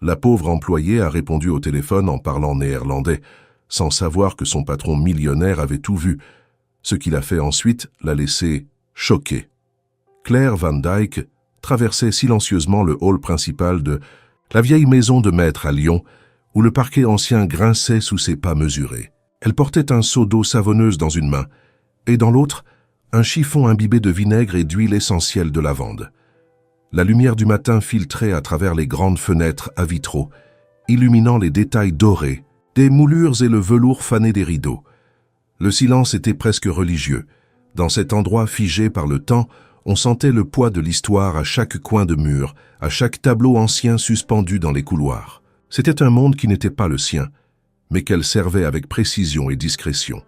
La pauvre employée a répondu au téléphone en parlant néerlandais, sans savoir que son patron millionnaire avait tout vu. Ce qu'il a fait ensuite l'a laissée choquée. Claire Van Dyck traversait silencieusement le hall principal de la vieille maison de maître à Lyon, où le parquet ancien grinçait sous ses pas mesurés. Elle portait un seau d'eau savonneuse dans une main, et dans l'autre, un chiffon imbibé de vinaigre et d'huile essentielle de lavande. La lumière du matin filtrait à travers les grandes fenêtres à vitraux, illuminant les détails dorés, des moulures et le velours fané des rideaux. Le silence était presque religieux. Dans cet endroit figé par le temps, on sentait le poids de l'histoire à chaque coin de mur, à chaque tableau ancien suspendu dans les couloirs. C'était un monde qui n'était pas le sien, mais qu'elle servait avec précision et discrétion.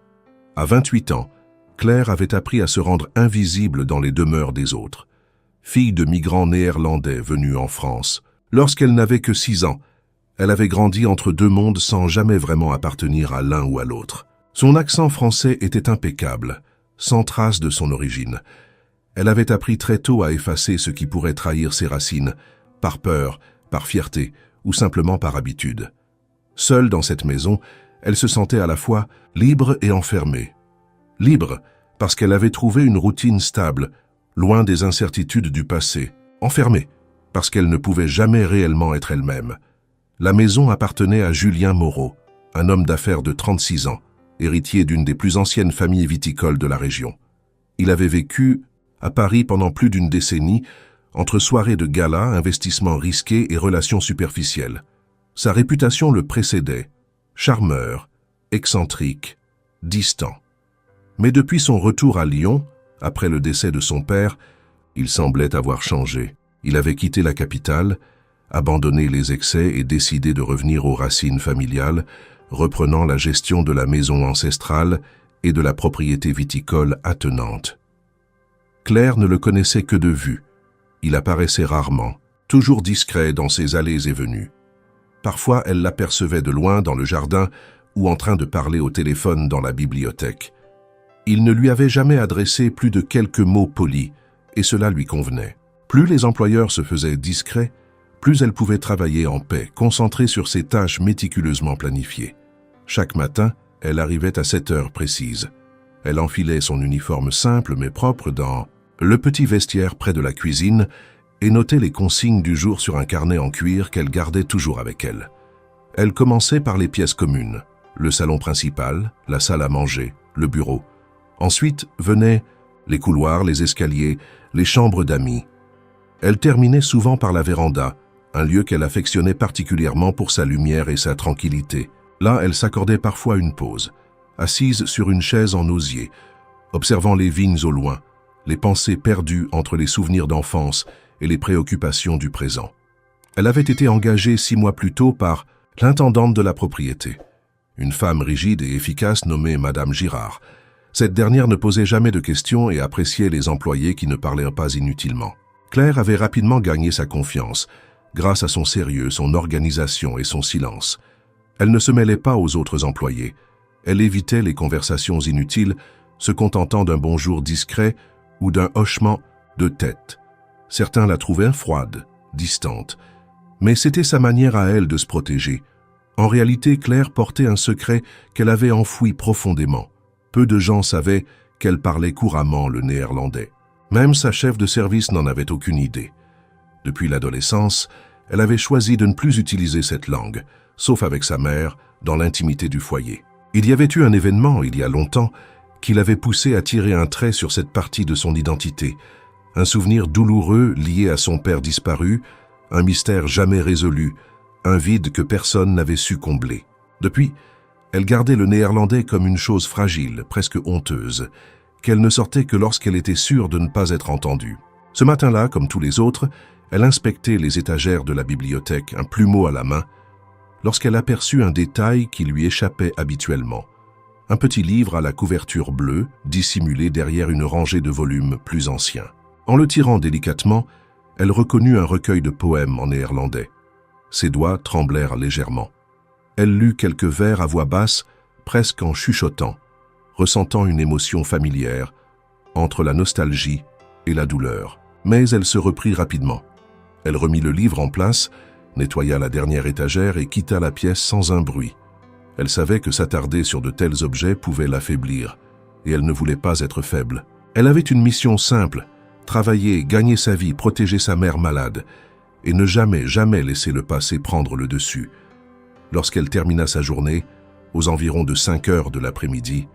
À 28 ans, Claire avait appris à se rendre invisible dans les demeures des autres. Fille de migrants néerlandais venus en France, lorsqu'elle n'avait que 6 ans, elle avait grandi entre deux mondes sans jamais vraiment appartenir à l'un ou à l'autre. Son accent français était impeccable, sans trace de son origine. Elle avait appris très tôt à effacer ce qui pourrait trahir ses racines, par peur, par fierté ou simplement par habitude. Seule dans cette maison, elle se sentait à la fois libre et enfermée. Libre parce qu'elle avait trouvé une routine stable, loin des incertitudes du passé. Enfermée parce qu'elle ne pouvait jamais réellement être elle-même. La maison appartenait à Julien Moreau, un homme d'affaires de 36 ans, héritier d'une des plus anciennes familles viticoles de la région. Il avait vécu à Paris pendant plus d'une décennie, entre soirées de gala, investissements risqués et relations superficielles. Sa réputation le précédait, charmeur, excentrique, distant. Mais depuis son retour à Lyon, après le décès de son père, il semblait avoir changé. Il avait quitté la capitale, abandonné les excès et décidé de revenir aux racines familiales, reprenant la gestion de la maison ancestrale et de la propriété viticole attenante. Claire ne le connaissait que de vue. Il apparaissait rarement, toujours discret dans ses allées et venues. Parfois, elle l'apercevait de loin dans le jardin ou en train de parler au téléphone dans la bibliothèque. Il ne lui avait jamais adressé plus de quelques mots polis, et cela lui convenait. Plus les employeurs se faisaient discrets, plus elle pouvait travailler en paix, concentrée sur ses tâches méticuleusement planifiées. Chaque matin, elle arrivait à 7 heures précises. Elle enfilait son uniforme simple mais propre dans le petit vestiaire près de la cuisine et notait les consignes du jour sur un carnet en cuir qu'elle gardait toujours avec elle. Elle commençait par les pièces communes, le salon principal, la salle à manger, le bureau. Ensuite venaient les couloirs, les escaliers, les chambres d'amis. Elle terminait souvent par la véranda, un lieu qu'elle affectionnait particulièrement pour sa lumière et sa tranquillité. Là, elle s'accordait parfois une pause, assise sur une chaise en osier, observant les vignes au loin, les pensées perdues entre les souvenirs d'enfance et les préoccupations du présent. Elle avait été engagée 6 mois plus tôt par l'intendante de la propriété, une femme rigide et efficace nommée Madame Girard. Cette dernière ne posait jamais de questions et appréciait les employés qui ne parlaient pas inutilement. Claire avait rapidement gagné sa confiance, grâce à son sérieux, son organisation et son silence. Elle ne se mêlait pas aux autres employés. Elle évitait les conversations inutiles, se contentant d'un bonjour discret ou d'un hochement de tête. Certains la trouvaient froide, distante, mais c'était sa manière à elle de se protéger. En réalité, Claire portait un secret qu'elle avait enfoui profondément. Peu de gens savaient qu'elle parlait couramment le néerlandais. Même sa chef de service n'en avait aucune idée. Depuis l'adolescence, elle avait choisi de ne plus utiliser cette langue, sauf avec sa mère, dans l'intimité du foyer. Il y avait eu un événement, il y a longtemps, qui l'avait poussée à tirer un trait sur cette partie de son identité, un souvenir douloureux lié à son père disparu, un mystère jamais résolu, un vide que personne n'avait su combler. Depuis, elle gardait le néerlandais comme une chose fragile, presque honteuse, qu'elle ne sortait que lorsqu'elle était sûre de ne pas être entendue. Ce matin-là, comme tous les autres, elle inspectait les étagères de la bibliothèque, un plumeau à la main, lorsqu'elle aperçut un détail qui lui échappait habituellement. Un petit livre à la couverture bleue, dissimulé derrière une rangée de volumes plus anciens. En le tirant délicatement, elle reconnut un recueil de poèmes en néerlandais. Ses doigts tremblèrent légèrement. Elle lut quelques vers à voix basse, presque en chuchotant, ressentant une émotion familière, entre la nostalgie et la douleur. Mais elle se reprit rapidement. Elle remit le livre en place nettoya la dernière étagère et quitta la pièce sans un bruit. Elle savait que s'attarder sur de tels objets pouvait l'affaiblir, et elle ne voulait pas être faible. Elle avait une mission simple, travailler, gagner sa vie, protéger sa mère malade, et ne jamais laisser le passé prendre le dessus. Lorsqu'elle termina sa journée, aux environs de 5 heures de l'après-midi,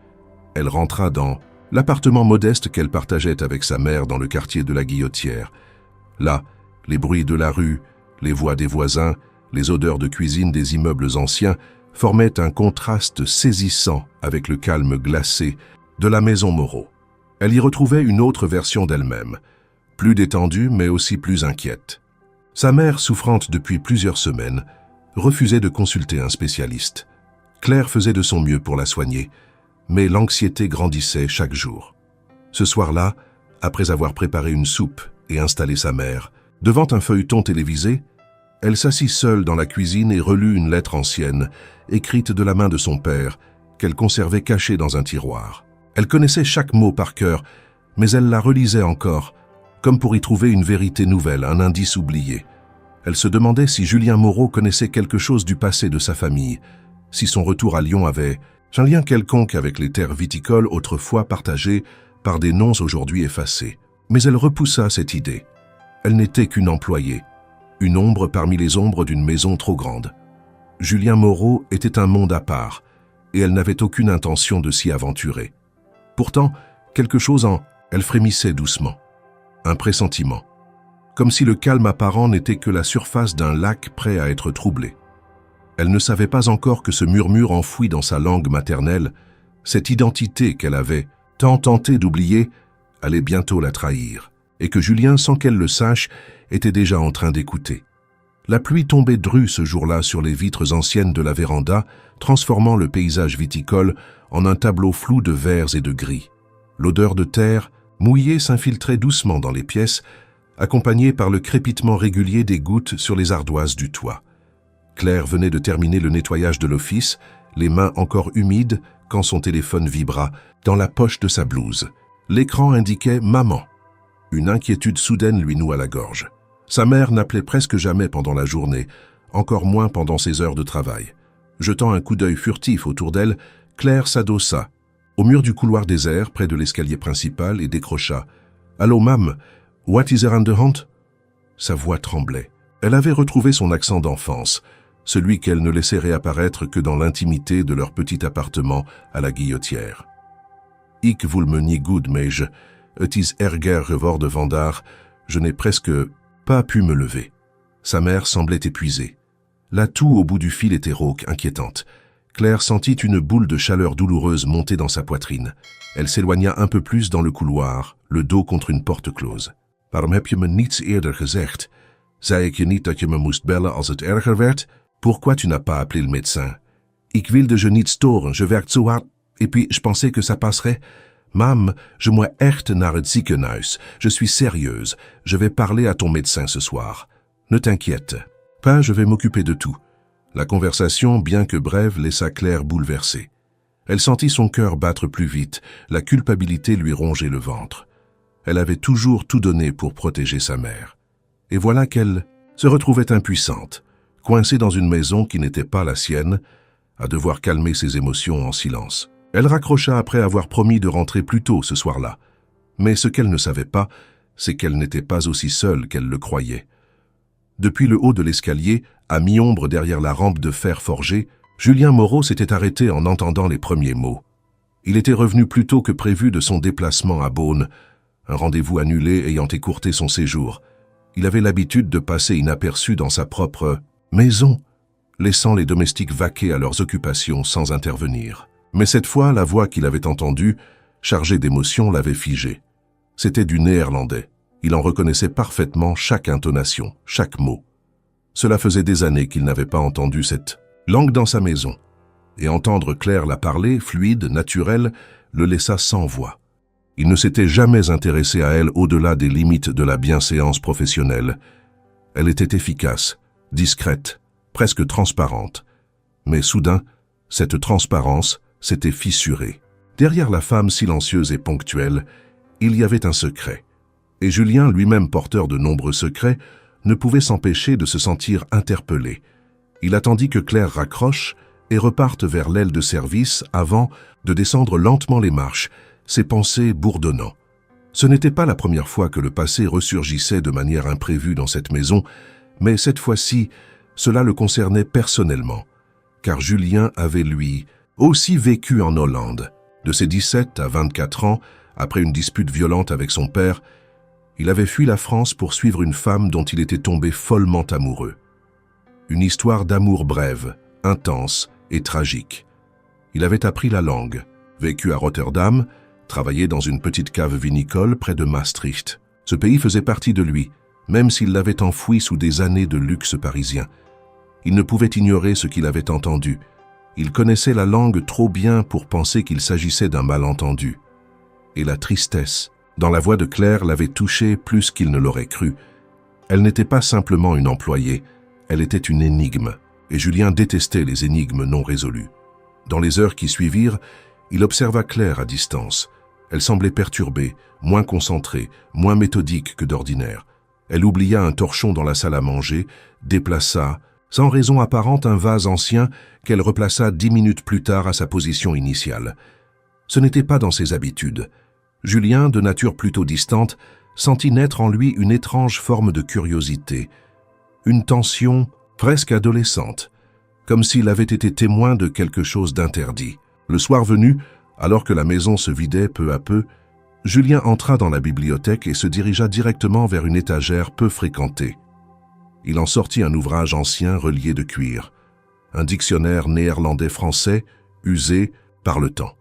elle rentra dans l'appartement modeste qu'elle partageait avec sa mère dans le quartier de la Guillotière. Là, les bruits de la rue, les voix des voisins, les odeurs de cuisine des immeubles anciens formaient un contraste saisissant avec le calme glacé de la maison Moreau. Elle y retrouvait une autre version d'elle-même, plus détendue mais aussi plus inquiète. Sa mère, souffrante depuis plusieurs semaines, refusait de consulter un spécialiste. Claire faisait de son mieux pour la soigner, mais l'anxiété grandissait chaque jour. Ce soir-là, après avoir préparé une soupe et installé sa mère, devant un feuilleton télévisé, elle s'assit seule dans la cuisine et relut une lettre ancienne, écrite de la main de son père, qu'elle conservait cachée dans un tiroir. Elle connaissait chaque mot par cœur, mais elle la relisait encore, comme pour y trouver une vérité nouvelle, un indice oublié. Elle se demandait si Julien Moreau connaissait quelque chose du passé de sa famille, si son retour à Lyon avait un lien quelconque avec les terres viticoles autrefois partagées par des noms aujourd'hui effacés. Mais elle repoussa cette idée. Elle n'était qu'une employée, une ombre parmi les ombres d'une maison trop grande. Julien Moreau était un monde à part, et elle n'avait aucune intention de s'y aventurer. Pourtant, quelque chose en elle frémissait doucement. Un pressentiment. Comme si le calme apparent n'était que la surface d'un lac prêt à être troublé. Elle ne savait pas encore que ce murmure enfoui dans sa langue maternelle, cette identité qu'elle avait tant tenté d'oublier, allait bientôt la trahir, et que Julien, sans qu'elle le sache, était déjà en train d'écouter. La pluie tombait drue ce jour-là sur les vitres anciennes de la véranda, transformant le paysage viticole en un tableau flou de verts et de gris. L'odeur de terre, mouillée, s'infiltrait doucement dans les pièces, accompagnée par le crépitement régulier des gouttes sur les ardoises du toit. Claire venait de terminer le nettoyage de l'office, les mains encore humides quand son téléphone vibra dans la poche de sa blouse. L'écran indiquait « Maman ». Une inquiétude soudaine lui noua la gorge. Sa mère n'appelait presque jamais pendant la journée, encore moins pendant ses heures de travail. Jetant un coup d'œil furtif autour d'elle, Claire s'adossa au mur du couloir désert près de l'escalier principal et décrocha « Allô, mam, what is there on the hand ?» Sa voix tremblait. Elle avait retrouvé son accent d'enfance, celui qu'elle ne laissait réapparaître que dans l'intimité de leur petit appartement à la Guillotière. « Ik voel me niet goed, meisje. Het is erger geworden vandaag. Je n'ai presque pas pu me lever. » Sa mère semblait épuisée. La toux au bout du fil était rauque, inquiétante. Claire sentit une boule de chaleur douloureuse monter dans sa poitrine. Elle s'éloigna un peu plus dans le couloir, le dos contre une porte close. « Waarom heb je me niets eerder gezegd? Zei ik je niet dat je me moest bellen als het erger werd? Pourquoi tu n'as pas appelé le médecin? Ik wilde je niet storen, je werk zo hard. Et puis, je pensais que ça passerait. Mam, je moet echt naar het ziekenhuis. Je suis sérieuse. Je vais parler à ton médecin ce soir. Ne t'inquiète pas, je vais m'occuper de tout. » La conversation, bien que brève, laissa Claire bouleversée. Elle sentit son cœur battre plus vite, la culpabilité lui rongeait le ventre. Elle avait toujours tout donné pour protéger sa mère. Et voilà qu'elle se retrouvait impuissante, coincée dans une maison qui n'était pas la sienne, à devoir calmer ses émotions en silence. Elle raccrocha après avoir promis de rentrer plus tôt ce soir-là. Mais ce qu'elle ne savait pas, c'est qu'elle n'était pas aussi seule qu'elle le croyait. Depuis le haut de l'escalier, à mi-ombre derrière la rampe de fer forgé, Julien Moreau s'était arrêté en entendant les premiers mots. Il était revenu plus tôt que prévu de son déplacement à Beaune, un rendez-vous annulé ayant écourté son séjour. Il avait l'habitude de passer inaperçu dans sa propre maison, laissant les domestiques vaquer à leurs occupations sans intervenir. Mais cette fois, la voix qu'il avait entendue, chargée d'émotion, l'avait figé. C'était du néerlandais. Il en reconnaissait parfaitement chaque intonation, chaque mot. Cela faisait des années qu'il n'avait pas entendu cette langue dans sa maison. Et entendre Claire la parler, fluide, naturelle, le laissa sans voix. Il ne s'était jamais intéressé à elle au-delà des limites de la bienséance professionnelle. Elle était efficace, discrète, presque transparente. Mais soudain, cette transparence s'était fissurée. Derrière la femme silencieuse et ponctuelle, il y avait un secret. Et Julien, lui-même porteur de nombreux secrets, ne pouvait s'empêcher de se sentir interpellé. Il attendit que Claire raccroche et reparte vers l'aile de service avant de descendre lentement les marches, ses pensées bourdonnant. Ce n'était pas la première fois que le passé ressurgissait de manière imprévue dans cette maison, mais cette fois-ci, cela le concernait personnellement, car Julien avait, lui, aussi vécu en Hollande. De ses 17 à 24 ans, après une dispute violente avec son père, il avait fui la France pour suivre une femme dont il était tombé follement amoureux. Une histoire d'amour brève, intense et tragique. Il avait appris la langue, vécu à Rotterdam, travaillé dans une petite cave vinicole près de Maastricht. Ce pays faisait partie de lui, même s'il l'avait enfoui sous des années de luxe parisien. Il ne pouvait ignorer ce qu'il avait entendu. Il connaissait la langue trop bien pour penser qu'il s'agissait d'un malentendu. Et la tristesse, dans la voix de Claire, l'avait touché plus qu'il ne l'aurait cru. Elle n'était pas simplement une employée, elle était une énigme, et Julien détestait les énigmes non résolues. Dans les heures qui suivirent, il observa Claire à distance. Elle semblait perturbée, moins concentrée, moins méthodique que d'ordinaire. Elle oublia un torchon dans la salle à manger, déplaça, sans raison apparente, un vase ancien qu'elle replaça 10 minutes plus tard à sa position initiale. Ce n'était pas dans ses habitudes. Julien, de nature plutôt distante, sentit naître en lui une étrange forme de curiosité, une tension presque adolescente, comme s'il avait été témoin de quelque chose d'interdit. Le soir venu, alors que la maison se vidait peu à peu, Julien entra dans la bibliothèque et se dirigea directement vers une étagère peu fréquentée. Il en sortit un ouvrage ancien relié de cuir, un dictionnaire néerlandais-français usé par le temps.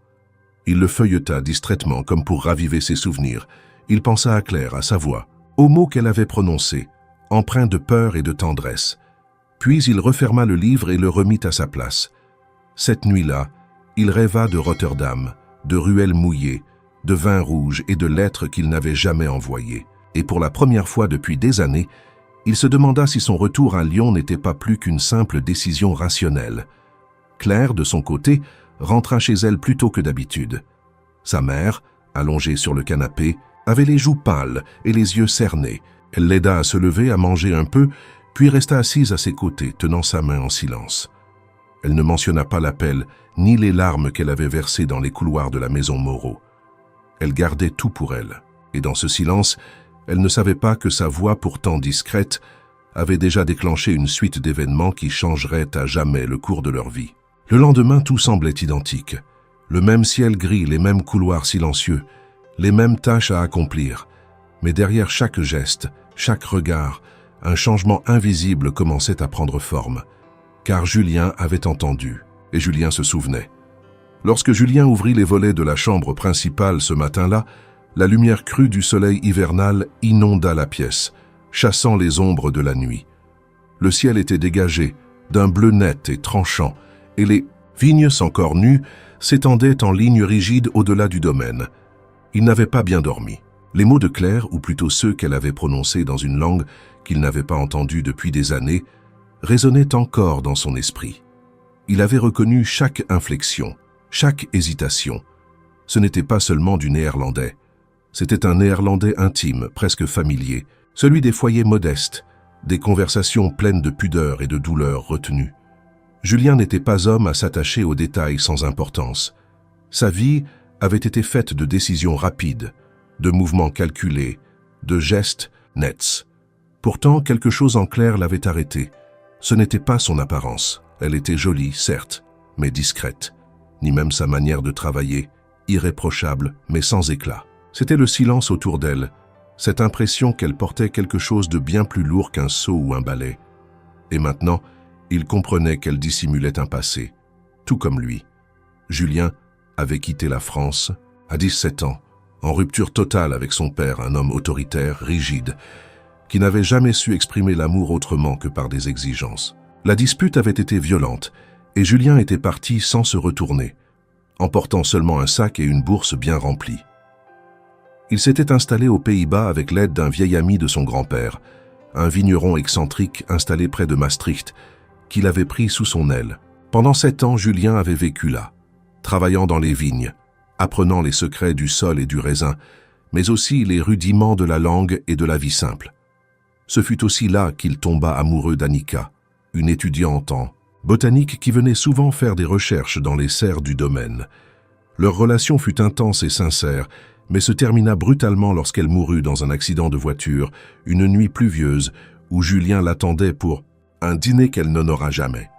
Il le feuilleta distraitement comme pour raviver ses souvenirs. Il pensa à Claire, à sa voix, aux mots qu'elle avait prononcés, empreints de peur et de tendresse. Puis il referma le livre et le remit à sa place. Cette nuit-là, il rêva de Rotterdam, de ruelles mouillées, de vin rouge et de lettres qu'il n'avait jamais envoyées. Et pour la première fois depuis des années, il se demanda si son retour à Lyon n'était pas plus qu'une simple décision rationnelle. Claire, de son côté, rentra chez elle plus tôt que d'habitude. Sa mère, allongée sur le canapé, avait les joues pâles et les yeux cernés. Elle l'aida à se lever, à manger un peu, puis resta assise à ses côtés, tenant sa main en silence. Elle ne mentionna pas l'appel, ni les larmes qu'elle avait versées dans les couloirs de la maison Moreau. Elle gardait tout pour elle, et dans ce silence, elle ne savait pas que sa voix, pourtant discrète, avait déjà déclenché une suite d'événements qui changeraient à jamais le cours de leur vie. Le lendemain, tout semblait identique. Le même ciel gris, les mêmes couloirs silencieux, les mêmes tâches à accomplir. Mais derrière chaque geste, chaque regard, un changement invisible commençait à prendre forme. Car Julien avait entendu, et Julien se souvenait. Lorsque Julien ouvrit les volets de la chambre principale ce matin-là, la lumière crue du soleil hivernal inonda la pièce, chassant les ombres de la nuit. Le ciel était dégagé, d'un bleu net et tranchant, et les vignes encore nues s'étendaient en ligne rigide au-delà du domaine. Il n'avait pas bien dormi. Les mots de Claire, ou plutôt ceux qu'elle avait prononcés dans une langue qu'il n'avait pas entendue depuis des années, résonnaient encore dans son esprit. Il avait reconnu chaque inflexion, chaque hésitation. Ce n'était pas seulement du néerlandais. C'était un néerlandais intime, presque familier, celui des foyers modestes, des conversations pleines de pudeur et de douleur retenues. Julien n'était pas homme à s'attacher aux détails sans importance. Sa vie avait été faite de décisions rapides, de mouvements calculés, de gestes nets. Pourtant, quelque chose en Claire l'avait arrêté. Ce n'était pas son apparence. Elle était jolie, certes, mais discrète. Ni même sa manière de travailler, irréprochable, mais sans éclat. C'était le silence autour d'elle, cette impression qu'elle portait quelque chose de bien plus lourd qu'un seau ou un balai. Et maintenant, il comprenait qu'elle dissimulait un passé, tout comme lui. Julien avait quitté la France à 17 ans, en rupture totale avec son père, un homme autoritaire, rigide, qui n'avait jamais su exprimer l'amour autrement que par des exigences. La dispute avait été violente, et Julien était parti sans se retourner, emportant seulement un sac et une bourse bien remplie. Il s'était installé aux Pays-Bas avec l'aide d'un vieil ami de son grand-père, un vigneron excentrique installé près de Maastricht, qu'il avait pris sous son aile. Pendant 7 ans, Julien avait vécu là, travaillant dans les vignes, apprenant les secrets du sol et du raisin, mais aussi les rudiments de la langue et de la vie simple. Ce fut aussi là qu'il tomba amoureux d'Annika, une étudiante en botanique qui venait souvent faire des recherches dans les serres du domaine. Leur relation fut intense et sincère, mais se termina brutalement lorsqu'elle mourut dans un accident de voiture, une nuit pluvieuse, où Julien l'attendait pour un dîner qu'elle n'honora jamais.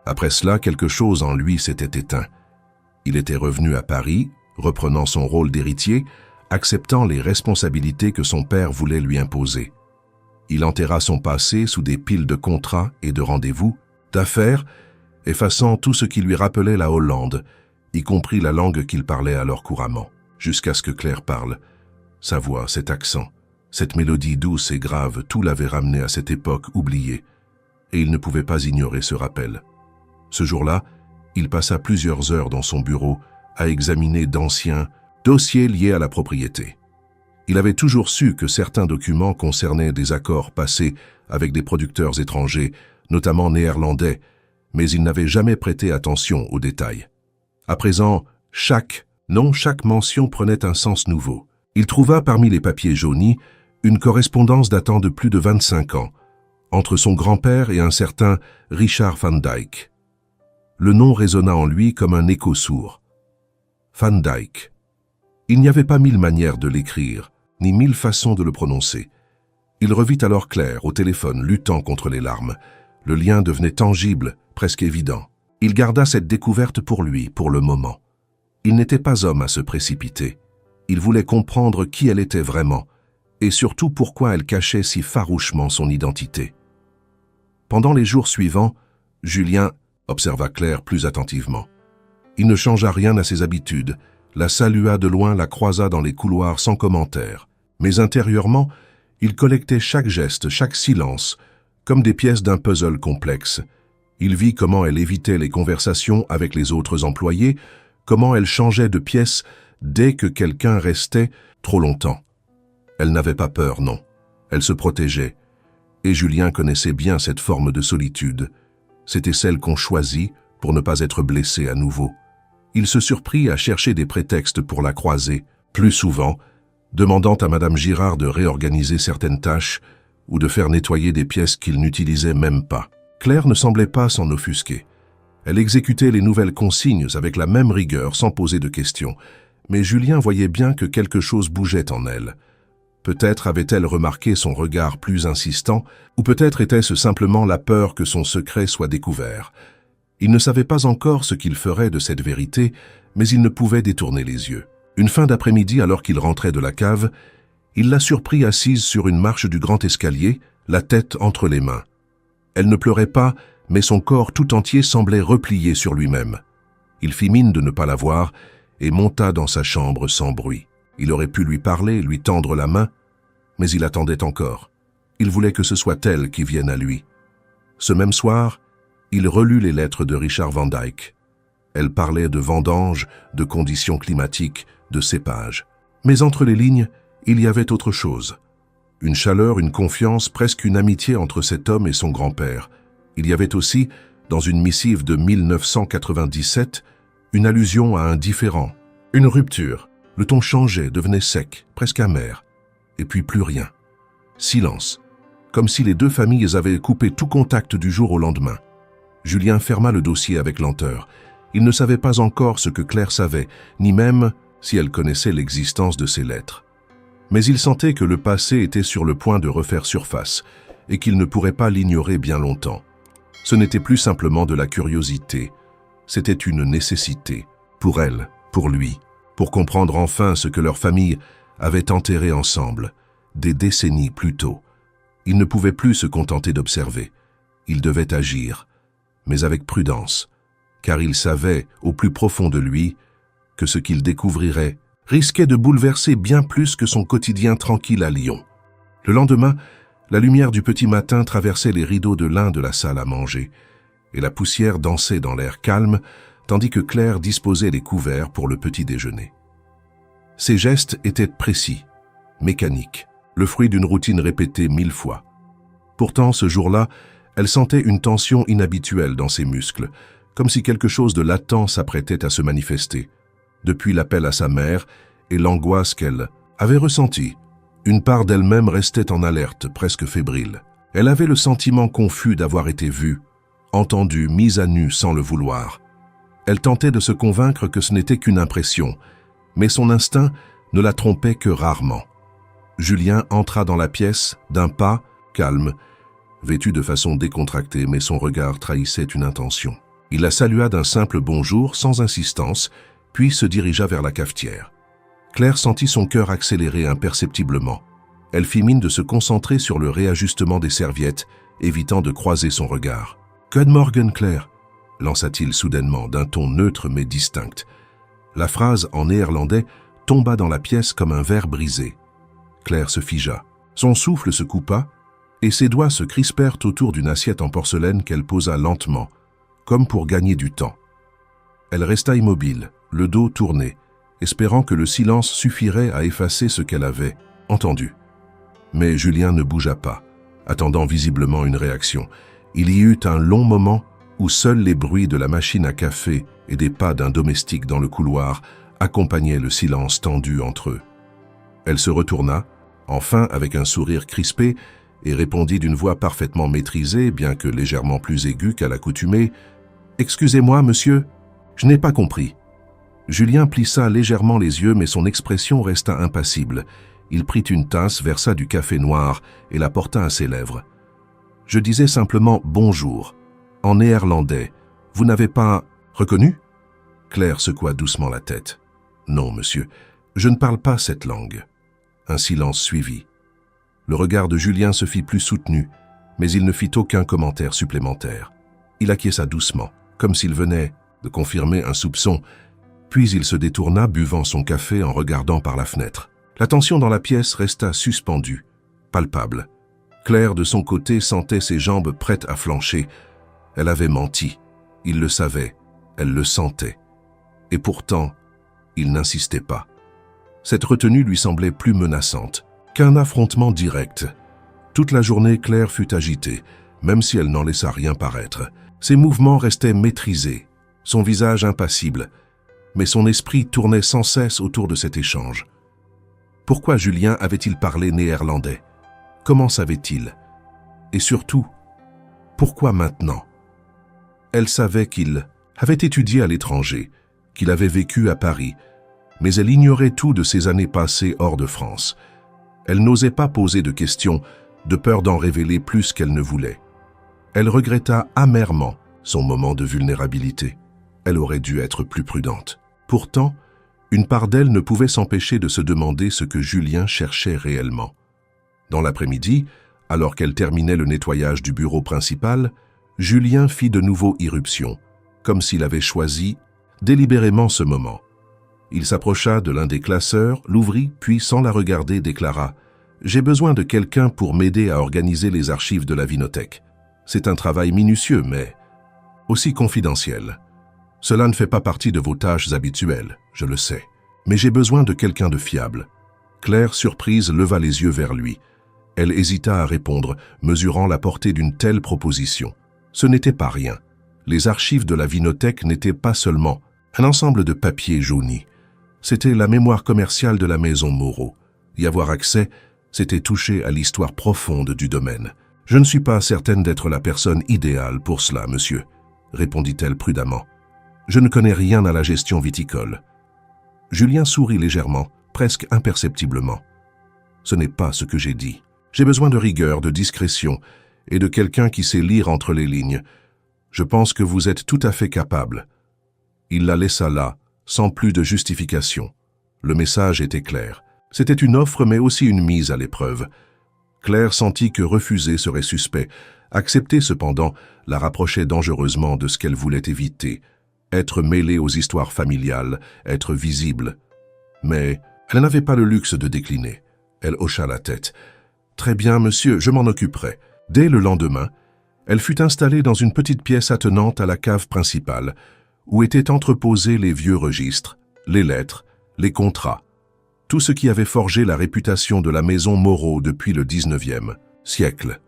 Après cela, quelque chose en lui s'était éteint. Il était revenu à Paris, reprenant son rôle d'héritier, acceptant les responsabilités que son père voulait lui imposer. Il enterra son passé sous des piles de contrats et de rendez-vous, d'affaires, effaçant tout ce qui lui rappelait la Hollande, y compris la langue qu'il parlait alors couramment, jusqu'à ce que Claire parle. Sa voix, cet accent, cette mélodie douce et grave, tout l'avait ramené à cette époque oubliée, et il ne pouvait pas ignorer ce rappel. Ce jour-là, il passa plusieurs heures dans son bureau à examiner d'anciens dossiers liés à la propriété. Il avait toujours su que certains documents concernaient des accords passés avec des producteurs étrangers, notamment néerlandais, mais il n'avait jamais prêté attention aux détails. À présent, chaque mention prenait un sens nouveau. Il trouva parmi les papiers jaunis une correspondance datant de plus de 25 ans, entre son grand-père et un certain Richard Van Dyck. Le nom résonna en lui comme un écho sourd. Van Dyck. Il n'y avait pas 1000 manières de l'écrire, ni 1000 façons de le prononcer. Il revit alors Claire au téléphone, luttant contre les larmes. Le lien devenait tangible, presque évident. Il garda cette découverte pour lui, pour le moment. Il n'était pas homme à se précipiter. Il voulait comprendre qui elle était vraiment, et surtout pourquoi elle cachait si farouchement son identité. Pendant les jours suivants, Julien observa Claire plus attentivement. Il ne changea rien à ses habitudes, la salua de loin, la croisa dans les couloirs sans commentaire. Mais intérieurement, il collectait chaque geste, chaque silence, comme des pièces d'un puzzle complexe. Il vit comment elle évitait les conversations avec les autres employés, comment elle changeait de pièce dès que quelqu'un restait trop longtemps. Elle n'avait pas peur, non. Elle se protégeait. Et Julien connaissait bien cette forme de solitude. C'était celle qu'on choisit pour ne pas être blessé à nouveau. Il se surprit à chercher des prétextes pour la croiser, plus souvent, demandant à Madame Girard de réorganiser certaines tâches ou de faire nettoyer des pièces qu'il n'utilisait même pas. Claire ne semblait pas s'en offusquer. Elle exécutait les nouvelles consignes avec la même rigueur sans poser de questions, mais Julien voyait bien que quelque chose bougeait en elle. Peut-être avait-elle remarqué son regard plus insistant, ou peut-être était-ce simplement la peur que son secret soit découvert. Il ne savait pas encore ce qu'il ferait de cette vérité, mais il ne pouvait détourner les yeux. Une fin d'après-midi, alors qu'il rentrait de la cave, il la surprit assise sur une marche du grand escalier, la tête entre les mains. Elle ne pleurait pas, mais son corps tout entier semblait replié sur lui-même. Il fit mine de ne pas la voir et monta dans sa chambre sans bruit. Il aurait pu lui parler, lui tendre la main, mais il attendait encore. Il voulait que ce soit elle qui vienne à lui. Ce même soir, il relut les lettres de Richard Van Dyck. Elles parlaient de vendanges, de conditions climatiques, de cépages. Mais entre les lignes, il y avait autre chose. Une chaleur, une confiance, presque une amitié entre cet homme et son grand-père. Il y avait aussi, dans une missive de 1997, une allusion à un différend, une rupture. Le ton changeait, devenait sec, presque amer. Et puis plus rien. Silence, comme si les deux familles avaient coupé tout contact du jour au lendemain. Julien ferma le dossier avec lenteur. Il ne savait pas encore ce que Claire savait, ni même si elle connaissait l'existence de ces lettres. Mais il sentait que le passé était sur le point de refaire surface et qu'il ne pourrait pas l'ignorer bien longtemps. Ce n'était plus simplement de la curiosité, c'était une nécessité, pour elle, pour lui, pour comprendre enfin ce que leur famille avait enterré ensemble, des décennies plus tôt. Il ne pouvait plus se contenter d'observer, il devait agir, mais avec prudence, car il savait, au plus profond de lui, que ce qu'il découvrirait risquait de bouleverser bien plus que son quotidien tranquille à Lyon. Le lendemain, la lumière du petit matin traversait les rideaux de lin de la salle à manger, et la poussière dansait dans l'air calme, tandis que Claire disposait les couverts pour le petit déjeuner. Ses gestes étaient précis, mécaniques, le fruit d'une routine répétée 1000 fois. Pourtant, ce jour-là, elle sentait une tension inhabituelle dans ses muscles, comme si quelque chose de latent s'apprêtait à se manifester, depuis l'appel à sa mère et l'angoisse qu'elle avait ressentie, Une part d'elle-même restait en alerte, presque fébrile. Elle avait le sentiment confus d'avoir été vue, entendue, mise à nu sans le vouloir. Elle tentait de se convaincre que ce n'était qu'une impression, mais son instinct ne la trompait que rarement. Julien entra dans la pièce d'un pas, calme, vêtu de façon décontractée, mais son regard trahissait une intention. Il la salua d'un simple bonjour, sans insistance, puis se dirigea vers la cafetière. Claire sentit son cœur accélérer imperceptiblement. Elle fit mine de se concentrer sur le réajustement des serviettes, évitant de croiser son regard. « Good morgen, Claire !» lança-t-il soudainement, d'un ton neutre mais distinct. La phrase en néerlandais tomba dans la pièce comme un verre brisé. Claire se figea. Son souffle se coupa, et ses doigts se crispèrent autour d'une assiette en porcelaine qu'elle posa lentement, comme pour gagner du temps. Elle resta immobile, le dos tourné, espérant que le silence suffirait à effacer ce qu'elle avait entendu. Mais Julien ne bougea pas, attendant visiblement une réaction. Il y eut un long moment où seuls les bruits de la machine à café et des pas d'un domestique dans le couloir accompagnaient le silence tendu entre eux. Elle se retourna, enfin avec un sourire crispé, et répondit d'une voix parfaitement maîtrisée, bien que légèrement plus aiguë qu'à l'accoutumée. « Excusez-moi, monsieur, je n'ai pas compris. » Julien plissa légèrement les yeux, mais son expression resta impassible. Il prit une tasse, versa du café noir et la porta à ses lèvres. « Je disais simplement « bonjour ». En néerlandais, vous n'avez pas reconnu ?» Claire secoua doucement la tête. « Non, monsieur, je ne parle pas cette langue. » Un silence suivit. Le regard de Julien se fit plus soutenu, mais il ne fit aucun commentaire supplémentaire. Il acquiesça doucement, comme s'il venait de confirmer un soupçon, puis il se détourna, buvant son café en regardant par la fenêtre. La tension dans la pièce resta suspendue, palpable. Claire, de son côté, sentait ses jambes prêtes à flancher. Elle avait menti. Il le savait. Elle le sentait. Et pourtant, il n'insistait pas. Cette retenue lui semblait plus menaçante qu'un affrontement direct. Toute la journée, Claire fut agitée, même si elle n'en laissa rien paraître. Ses mouvements restaient maîtrisés, son visage impassible, mais son esprit tournait sans cesse autour de cet échange. Pourquoi Julien avait-il parlé néerlandais? Comment savait-il? Et surtout, pourquoi maintenant? Elle savait qu'il avait étudié à l'étranger, qu'il avait vécu à Paris, mais elle ignorait tout de ses années passées hors de France. Elle n'osait pas poser de questions, de peur d'en révéler plus qu'elle ne voulait. Elle regretta amèrement son moment de vulnérabilité. Elle aurait dû être plus prudente. Pourtant, une part d'elle ne pouvait s'empêcher de se demander ce que Julien cherchait réellement. Dans l'après-midi, alors qu'elle terminait le nettoyage du bureau principal, Julien fit de nouveau irruption, comme s'il avait choisi délibérément ce moment. Il s'approcha de l'un des classeurs, l'ouvrit, puis sans la regarder déclara « J'ai besoin de quelqu'un pour m'aider à organiser les archives de la Vinothèque. C'est un travail minutieux, mais aussi confidentiel. Cela ne fait pas partie de vos tâches habituelles, je le sais. Mais j'ai besoin de quelqu'un de fiable. » Claire, surprise, leva les yeux vers lui. Elle hésita à répondre, mesurant la portée d'une telle proposition. Ce n'était pas rien. Les archives de la Vinothèque n'étaient pas seulement un ensemble de papiers jaunis. C'était la mémoire commerciale de la maison Moreau. Y avoir accès, c'était toucher à l'histoire profonde du domaine. « Je ne suis pas certaine d'être la personne idéale pour cela, monsieur, » répondit-elle prudemment. « Je ne connais rien à la gestion viticole. » Julien sourit légèrement, presque imperceptiblement. « Ce n'est pas ce que j'ai dit. J'ai besoin de rigueur, de discrétion et de quelqu'un qui sait lire entre les lignes. Je pense que vous êtes tout à fait capable. » Il la laissa là, sans plus de justification. Le message était clair. C'était une offre mais aussi une mise à l'épreuve. Claire sentit que refuser serait suspect. Accepter cependant la rapprochait dangereusement de ce qu'elle voulait éviter. Être mêlée aux histoires familiales, être visible. Mais elle n'avait pas le luxe de décliner. Elle hocha la tête. « Très bien, monsieur, je m'en occuperai. » Dès le lendemain, elle fut installée dans une petite pièce attenante à la cave principale, où étaient entreposés les vieux registres, les lettres, les contrats, tout ce qui avait forgé la réputation de la maison Moreau depuis le XIXe siècle.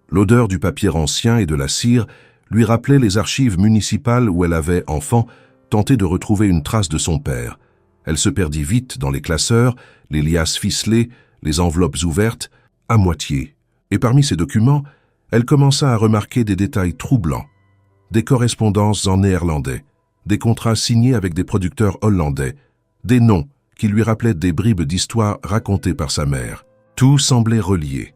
L'odeur du papier ancien et de la cire lui rappelait les archives municipales où elle avait, enfant, tenté de retrouver une trace de son père. Elle se perdit vite dans les classeurs, les liasses ficelées, les enveloppes ouvertes, à moitié. Et parmi ces documents, elle commença à remarquer des détails troublants. Des correspondances en néerlandais, des contrats signés avec des producteurs hollandais, des noms qui lui rappelaient des bribes d'histoires racontées par sa mère. Tout semblait relié,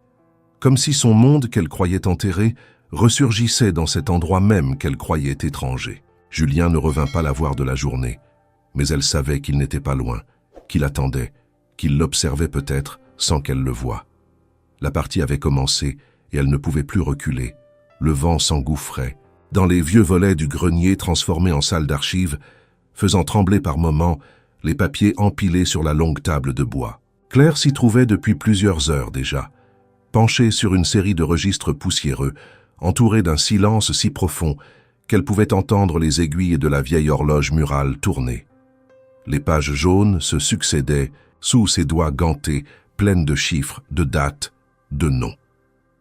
comme si son monde qu'elle croyait enterré ressurgissait dans cet endroit même qu'elle croyait étranger. Julien ne revint pas la voir de la journée, mais elle savait qu'il n'était pas loin, qu'il attendait, qu'il l'observait peut-être sans qu'elle le voie. La partie avait commencé et elle ne pouvait plus reculer. Le vent s'engouffrait dans les vieux volets du grenier transformés en salle d'archives, faisant trembler par moments les papiers empilés sur la longue table de bois. Claire s'y trouvait depuis plusieurs heures déjà, penchée sur une série de registres poussiéreux, entourée d'un silence si profond qu'elle pouvait entendre les aiguilles de la vieille horloge murale tourner. Les pages jaunes se succédaient sous ses doigts gantés, pleines de chiffres, de dates, de noms.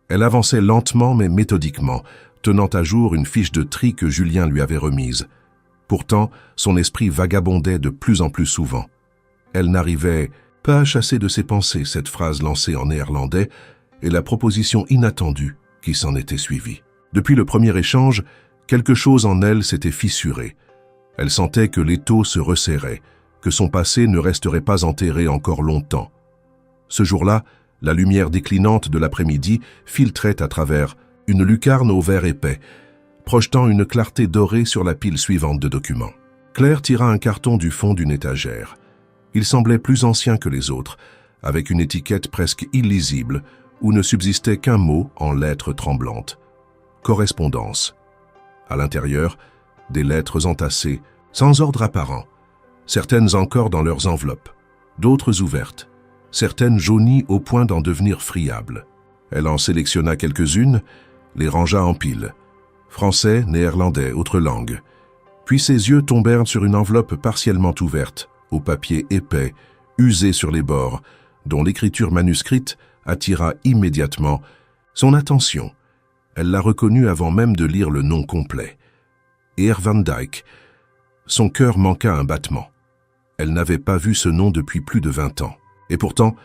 Elle avançait lentement mais méthodiquement, tenant à jour une fiche de tri que Julien lui avait remise. Pourtant, son esprit vagabondait de plus en plus souvent. Elle n'arrivait pas à chasser de ses pensées cette phrase lancée en néerlandais et la proposition inattendue qui s'en était suivie. Depuis le premier échange, quelque chose en elle s'était fissuré. Elle sentait que l'étau se resserrait, que son passé ne resterait pas enterré encore longtemps. Ce jour-là, la lumière déclinante de l'après-midi filtrait à travers une lucarne au verre épais, projetant une clarté dorée sur la pile suivante de documents. Claire tira un carton du fond d'une étagère. Il semblait plus ancien que les autres, avec une étiquette presque illisible où ne subsistait qu'un mot en lettres tremblantes. Correspondance. À l'intérieur, des lettres entassées, sans ordre apparent, certaines encore dans leurs enveloppes, d'autres ouvertes, certaines jaunies au point d'en devenir friables. Elle en sélectionna quelques-unes, les rangea en piles. Français, néerlandais, autres langues. Puis ses yeux tombèrent sur une enveloppe partiellement ouverte, au papier épais, usé sur les bords, dont l'écriture manuscrite attira immédiatement son attention. Elle la reconnut avant même de lire le nom complet. Heer Van Dyck. Son cœur manqua un battement. Elle n'avait pas vu ce nom depuis plus de 20 ans. Et pourtant,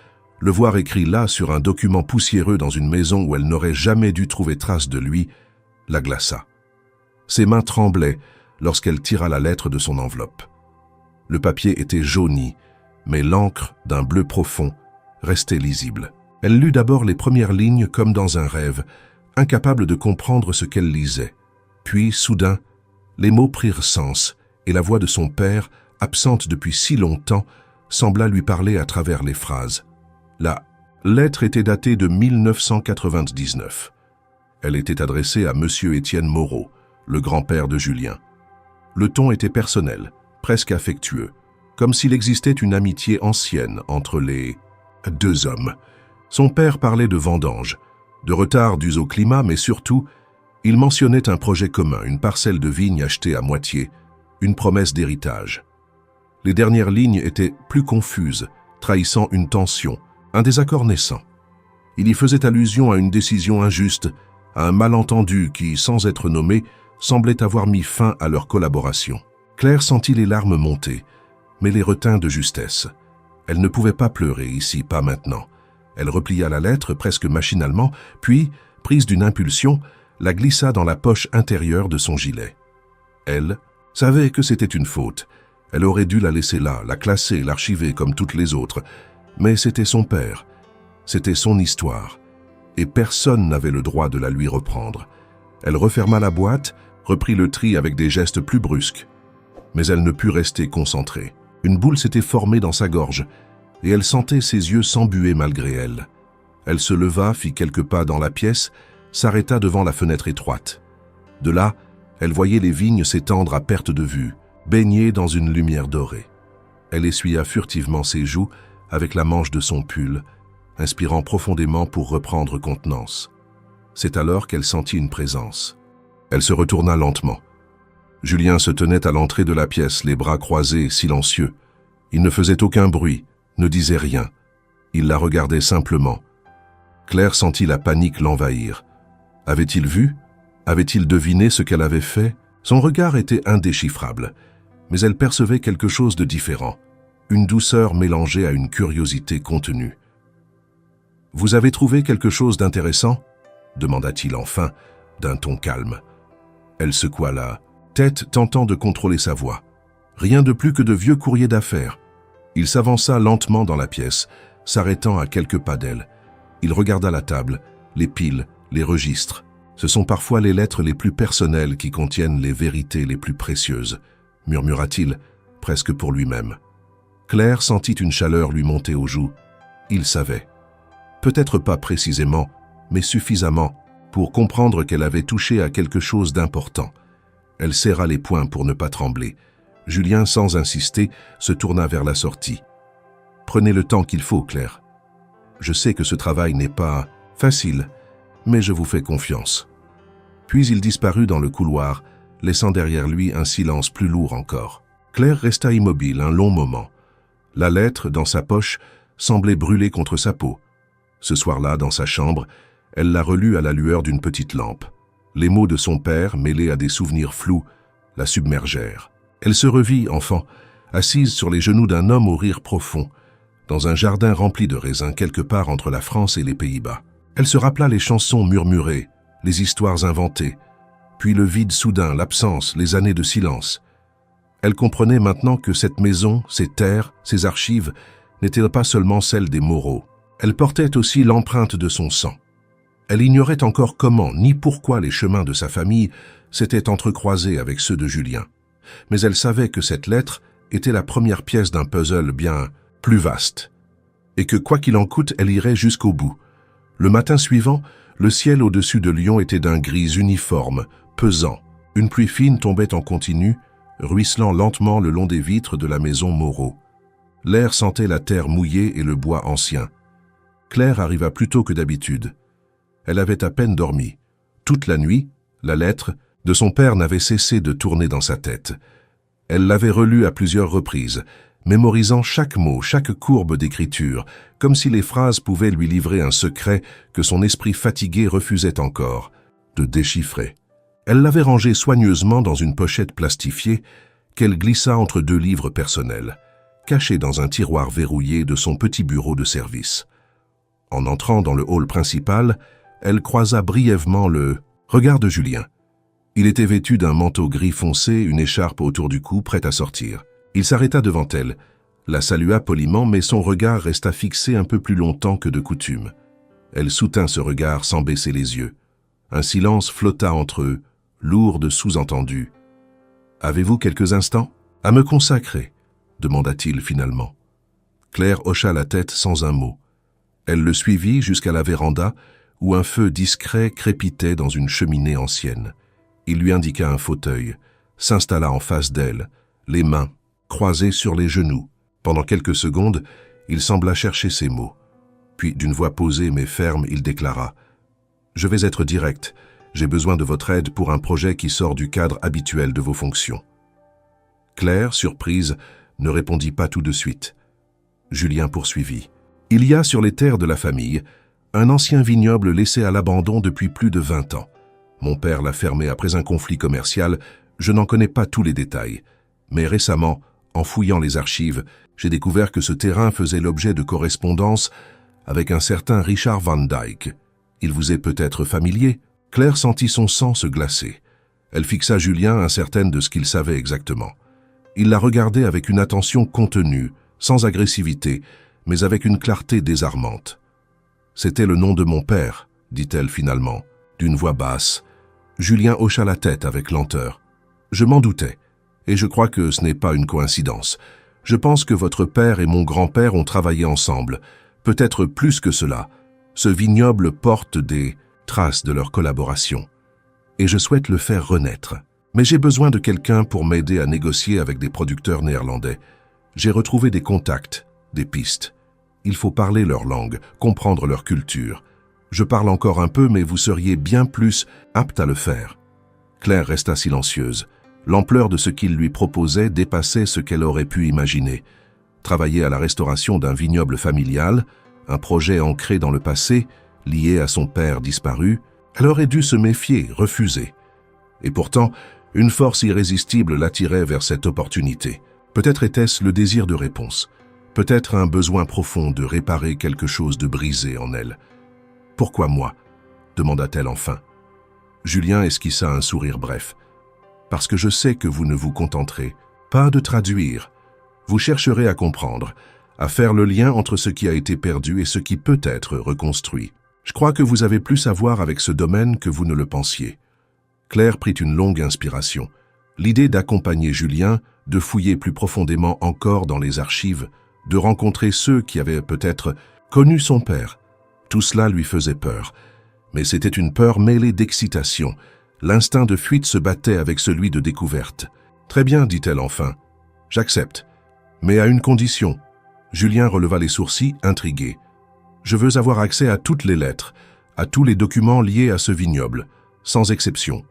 le voir écrit là sur un document poussiéreux dans une maison où elle n'aurait jamais dû trouver trace de lui, la glaça. Ses mains tremblaient lorsqu'elle tira la lettre de son enveloppe. Le papier était jauni, mais l'encre, d'un bleu profond, restait lisible. Elle lut d'abord les premières lignes comme dans un rêve, incapable de comprendre ce qu'elle lisait. Puis, soudain, les mots prirent sens, et la voix de son père, absente depuis si longtemps, sembla lui parler à travers les phrases. La lettre était datée de 1999. Elle était adressée à Monsieur Étienne Moreau, le grand-père de Julien. Le ton était personnel, presque affectueux, comme s'il existait une amitié ancienne entre les deux hommes. Son père parlait de vendanges, de retard dus au climat, mais surtout, il mentionnait un projet commun, une parcelle de vigne achetée à moitié, une promesse d'héritage. Les dernières lignes étaient plus confuses, trahissant une tension, un désaccord naissant. Il y faisait allusion à une décision injuste, à un malentendu qui, sans être nommé, semblait avoir mis fin à leur collaboration. Claire sentit les larmes monter, mais les retint de justesse. Elle ne pouvait pas pleurer ici, pas maintenant. Elle replia la lettre presque machinalement, puis, prise d'une impulsion, la glissa dans la poche intérieure de son gilet. Elle savait que c'était une faute. Elle aurait dû la laisser là, la classer, l'archiver comme toutes les autres. Mais c'était son père, c'était son histoire, et personne n'avait le droit de la lui reprendre. Elle referma la boîte, reprit le tri avec des gestes plus brusques. Mais elle ne put rester concentrée. Une boule s'était formée dans sa gorge, et elle sentait ses yeux s'embuer malgré elle. Elle se leva, fit quelques pas dans la pièce, s'arrêta devant la fenêtre étroite. De là, elle voyait les vignes s'étendre à perte de vue, baignées dans une lumière dorée. Elle essuya furtivement ses joues avec la manche de son pull, inspirant profondément pour reprendre contenance. C'est alors qu'elle sentit une présence. Elle se retourna lentement. Julien se tenait à l'entrée de la pièce, les bras croisés, silencieux. Il ne faisait aucun bruit, ne disait rien. Il la regardait simplement. Claire sentit la panique l'envahir. Avait-il vu? Avait-il deviné ce qu'elle avait fait? Son regard était indéchiffrable, mais elle percevait quelque chose de différent, une douceur mélangée à une curiosité contenue. Vous avez trouvé quelque chose d'intéressant » demanda-t-il enfin, d'un ton calme. Elle secoua la tête, tentant de contrôler sa voix. Rien de plus que de vieux courriers d'affaires. Il s'avança lentement dans la pièce, s'arrêtant à quelques pas d'elle. Il regarda la table, les piles, les registres. Ce sont parfois les lettres les plus personnelles qui contiennent les vérités les plus précieuses, murmura-t-il, presque pour lui-même. Claire sentit une chaleur lui monter aux joues. Il savait. Peut-être pas précisément, mais suffisamment pour comprendre qu'elle avait touché à quelque chose d'important. Elle serra les poings pour ne pas trembler. Julien, sans insister, se tourna vers la sortie. « Prenez le temps qu'il faut, Claire. Je sais que ce travail n'est pas facile, mais je vous fais confiance. » Puis il disparut dans le couloir, laissant derrière lui un silence plus lourd encore. Claire resta immobile un long moment. La lettre, dans sa poche, semblait brûler contre sa peau. Ce soir-là, dans sa chambre, elle la relut à la lueur d'une petite lampe. Les mots de son père, mêlés à des souvenirs flous, la submergèrent. Elle se revit, enfant, assise sur les genoux d'un homme au rire profond, dans un jardin rempli de raisins quelque part entre la France et les Pays-Bas. Elle se rappela les chansons murmurées, les histoires inventées, puis le vide soudain, l'absence, les années de silence. Elle comprenait maintenant que cette maison, ces terres, ces archives, n'étaient pas seulement celles des Moreau. Elle portait aussi l'empreinte de son sang. Elle ignorait encore comment ni pourquoi les chemins de sa famille s'étaient entrecroisés avec ceux de Julien. Mais elle savait que cette lettre était la première pièce d'un puzzle bien plus vaste, et que quoi qu'il en coûte, elle irait jusqu'au bout. Le matin suivant, le ciel au-dessus de Lyon était d'un gris uniforme, pesant. Une pluie fine tombait en continu, ruisselant lentement le long des vitres de la maison Moreau. L'air sentait la terre mouillée et le bois ancien. Claire arriva plus tôt que d'habitude. Elle avait à peine dormi. Toute la nuit, la lettre de son père n'avait cessé de tourner dans sa tête. Elle l'avait relue à plusieurs reprises, mémorisant chaque mot, chaque courbe d'écriture, comme si les phrases pouvaient lui livrer un secret que son esprit fatigué refusait encore de déchiffrer. Elle l'avait rangé soigneusement dans une pochette plastifiée qu'elle glissa entre deux livres personnels, cachés dans un tiroir verrouillé de son petit bureau de service. En entrant dans le hall principal, elle croisa brièvement le regard de Julien. Il était vêtu d'un manteau gris foncé, une écharpe autour du cou, prêt à sortir. Il s'arrêta devant elle, la salua poliment, mais son regard resta fixé un peu plus longtemps que de coutume. Elle soutint ce regard sans baisser les yeux. Un silence flotta entre eux, lourd de sous-entendus. « Avez-vous quelques instants à me consacrer ?» demanda-t-il finalement. Claire hocha la tête sans un mot. Elle le suivit jusqu'à la véranda, où un feu discret crépitait dans une cheminée ancienne. Il lui indiqua un fauteuil, s'installa en face d'elle, les mains croisées sur les genoux. Pendant quelques secondes, il sembla chercher ses mots. Puis, d'une voix posée mais ferme, il déclara « Je vais être direct. J'ai besoin de votre aide pour un projet qui sort du cadre habituel de vos fonctions. » Claire, surprise, ne répondit pas tout de suite. Julien poursuivit. « Il y a sur les terres de la famille un ancien vignoble laissé à l'abandon depuis plus de 20 ans. Mon père l'a fermé après un conflit commercial, je n'en connais pas tous les détails. Mais récemment, en fouillant les archives, j'ai découvert que ce terrain faisait l'objet de correspondances avec un certain Richard Van Dyke. Il vous est peut-être familier ?» Claire sentit son sang se glacer. Elle fixa Julien, incertaine de ce qu'il savait exactement. Il la regardait avec une attention contenue, sans agressivité, mais avec une clarté désarmante. « C'était le nom de mon père, » dit-elle finalement, d'une voix basse. Julien hocha la tête avec lenteur. « Je m'en doutais, et je crois que ce n'est pas une coïncidence. Je pense que votre père et mon grand-père ont travaillé ensemble, peut-être plus que cela. Ce vignoble porte des traces de leur collaboration, et je souhaite le faire renaître. Mais j'ai besoin de quelqu'un pour m'aider à négocier avec des producteurs néerlandais. J'ai retrouvé des contacts, des pistes. Il faut parler leur langue, comprendre leur culture. Je parle encore un peu, mais vous seriez bien plus apte à le faire. » Claire resta silencieuse. L'ampleur de ce qu'il lui proposait dépassait ce qu'elle aurait pu imaginer. Travailler à la restauration d'un vignoble familial, un projet ancré dans le passé, lié à son père disparu, elle aurait dû se méfier, refuser. Et pourtant, une force irrésistible l'attirait vers cette opportunité. Peut-être était-ce le désir de réponse, peut-être un besoin profond de réparer quelque chose de brisé en elle. « Pourquoi moi ?» demanda-t-elle enfin. Julien esquissa un sourire bref. « Parce que je sais que vous ne vous contenterez pas de traduire. Vous chercherez à comprendre, à faire le lien entre ce qui a été perdu et ce qui peut être reconstruit. Je crois que vous avez plus à voir avec ce domaine que vous ne le pensiez. » Claire prit une longue inspiration. L'idée d'accompagner Julien, de fouiller plus profondément encore dans les archives, de rencontrer ceux qui avaient peut-être connu son père, tout cela lui faisait peur. Mais c'était une peur mêlée d'excitation. L'instinct de fuite se battait avec celui de découverte. « Très bien, dit-elle enfin. J'accepte. Mais à une condition. » Julien releva les sourcils, intrigué. « Je veux avoir accès à toutes les lettres, à tous les documents liés à ce vignoble, sans exception.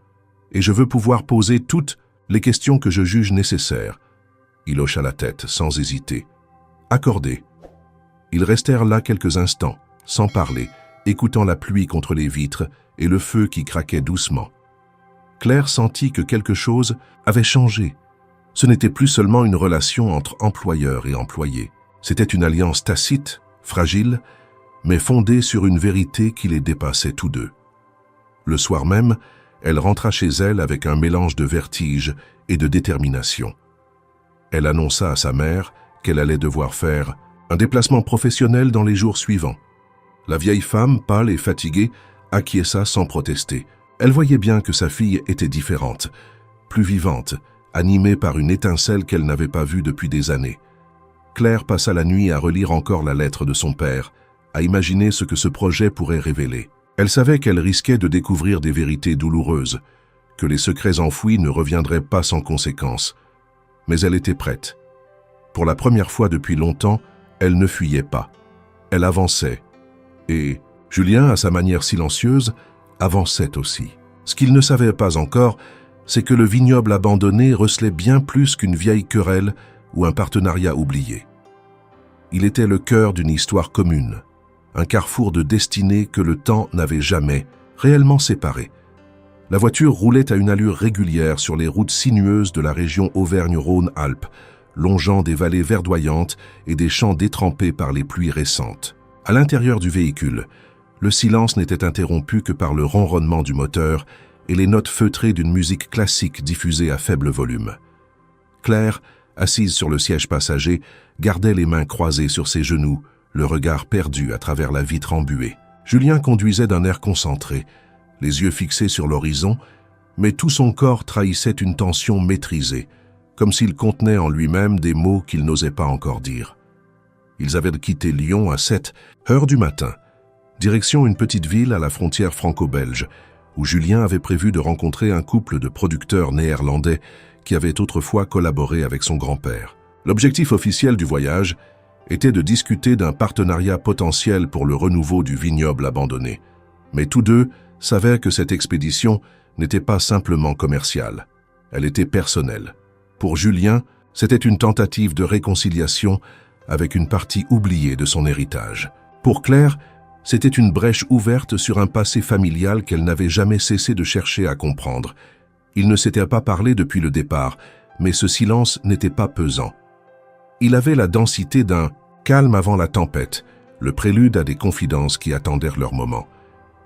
Et je veux pouvoir poser toutes les questions que je juge nécessaires. » Il hocha la tête, sans hésiter. « Accordé. » Ils restèrent là quelques instants, sans parler, écoutant la pluie contre les vitres et le feu qui craquait doucement. Claire sentit que quelque chose avait changé. Ce n'était plus seulement une relation entre employeur et employé. C'était une alliance tacite, fragile, mais fondée sur une vérité qui les dépassait tous deux. Le soir même, elle rentra chez elle avec un mélange de vertige et de détermination. Elle annonça à sa mère qu'elle allait devoir faire un déplacement professionnel dans les jours suivants. La vieille femme, pâle et fatiguée, acquiesça sans protester. Elle voyait bien que sa fille était différente, plus vivante, animée par une étincelle qu'elle n'avait pas vue depuis des années. Claire passa la nuit à relire encore la lettre de son père, à imaginer ce que ce projet pourrait révéler. Elle savait qu'elle risquait de découvrir des vérités douloureuses, que les secrets enfouis ne reviendraient pas sans conséquence. Mais elle était prête. Pour la première fois depuis longtemps, elle ne fuyait pas. Elle avançait. Et Julien, à sa manière silencieuse, avançait aussi. Ce qu'il ne savait pas encore, c'est que le vignoble abandonné recelait bien plus qu'une vieille querelle ou un partenariat oublié. Il était le cœur d'une histoire commune, un carrefour de destinée que le temps n'avait jamais réellement séparé. La voiture roulait à une allure régulière sur les routes sinueuses de la région Auvergne-Rhône-Alpes, longeant des vallées verdoyantes et des champs détrempés par les pluies récentes. À l'intérieur du véhicule, le silence n'était interrompu que par le ronronnement du moteur et les notes feutrées d'une musique classique diffusée à faible volume. Claire, assise sur le siège passager, gardait les mains croisées sur ses genoux, le regard perdu à travers la vitre embuée. Julien conduisait d'un air concentré, les yeux fixés sur l'horizon, mais tout son corps trahissait une tension maîtrisée, comme s'il contenait en lui-même des mots qu'il n'osait pas encore dire. Ils avaient quitté Lyon à 7 heures du matin, direction une petite ville à la frontière franco-belge, où Julien avait prévu de rencontrer un couple de producteurs néerlandais qui avaient autrefois collaboré avec son grand-père. L'objectif officiel du voyage était de discuter d'un partenariat potentiel pour le renouveau du vignoble abandonné. Mais tous deux savaient que cette expédition n'était pas simplement commerciale, elle était personnelle. Pour Julien, c'était une tentative de réconciliation avec une partie oubliée de son héritage. Pour Claire, c'était une brèche ouverte sur un passé familial qu'elle n'avait jamais cessé de chercher à comprendre. Ils ne s'étaient pas parlé depuis le départ, mais ce silence n'était pas pesant. Il avait la densité d'un calme avant la tempête, le prélude à des confidences qui attendèrent leur moment.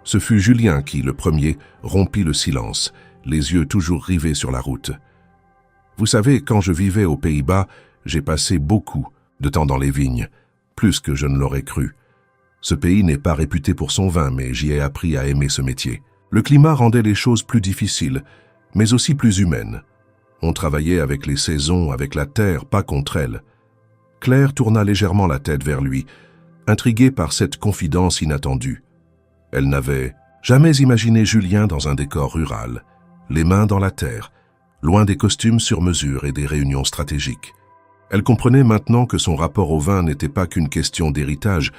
Ce fut Julien qui, le premier, rompit le silence, les yeux toujours rivés sur la route. « Vous savez, quand je vivais aux Pays-Bas, j'ai passé beaucoup de temps dans les vignes, plus que je ne l'aurais cru. Ce pays n'est pas réputé pour son vin, mais j'y ai appris à aimer ce métier. Le climat rendait les choses plus difficiles, mais aussi plus humaines. On travaillait avec les saisons, avec la terre, pas contre elle. » Claire tourna légèrement la tête vers lui, intriguée par cette confidence inattendue. Elle n'avait jamais imaginé Julien dans un décor rural, les mains dans la terre, loin des costumes sur mesure et des réunions stratégiques. Elle comprenait maintenant que son rapport au vin n'était pas qu'une question d'héritage,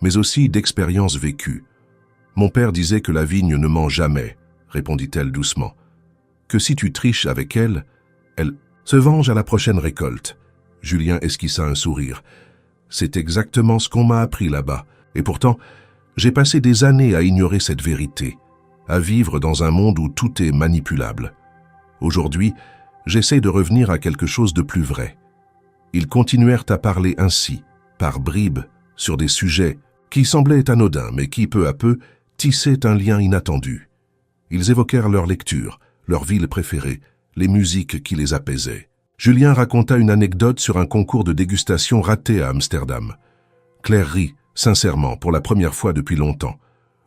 mais aussi d'expérience vécue. « Mon père disait que la vigne ne ment jamais, » répondit-elle doucement. « Que si tu triches avec elle, elle se venge à la prochaine récolte. » Julien esquissa un sourire. « C'est exactement ce qu'on m'a appris là-bas. Et pourtant, j'ai passé des années à ignorer cette vérité, à vivre dans un monde où tout est manipulable. Aujourd'hui, j'essaie de revenir à quelque chose de plus vrai. » Ils continuèrent à parler ainsi, par bribes, sur des sujets qui semblaient anodins, mais qui, peu à peu, tissaient un lien inattendu. Ils évoquèrent leur lecture, leur ville préférée, les musiques qui les apaisaient. Julien raconta une anecdote sur un concours de dégustation raté à Amsterdam. Claire rit, sincèrement, pour la première fois depuis longtemps.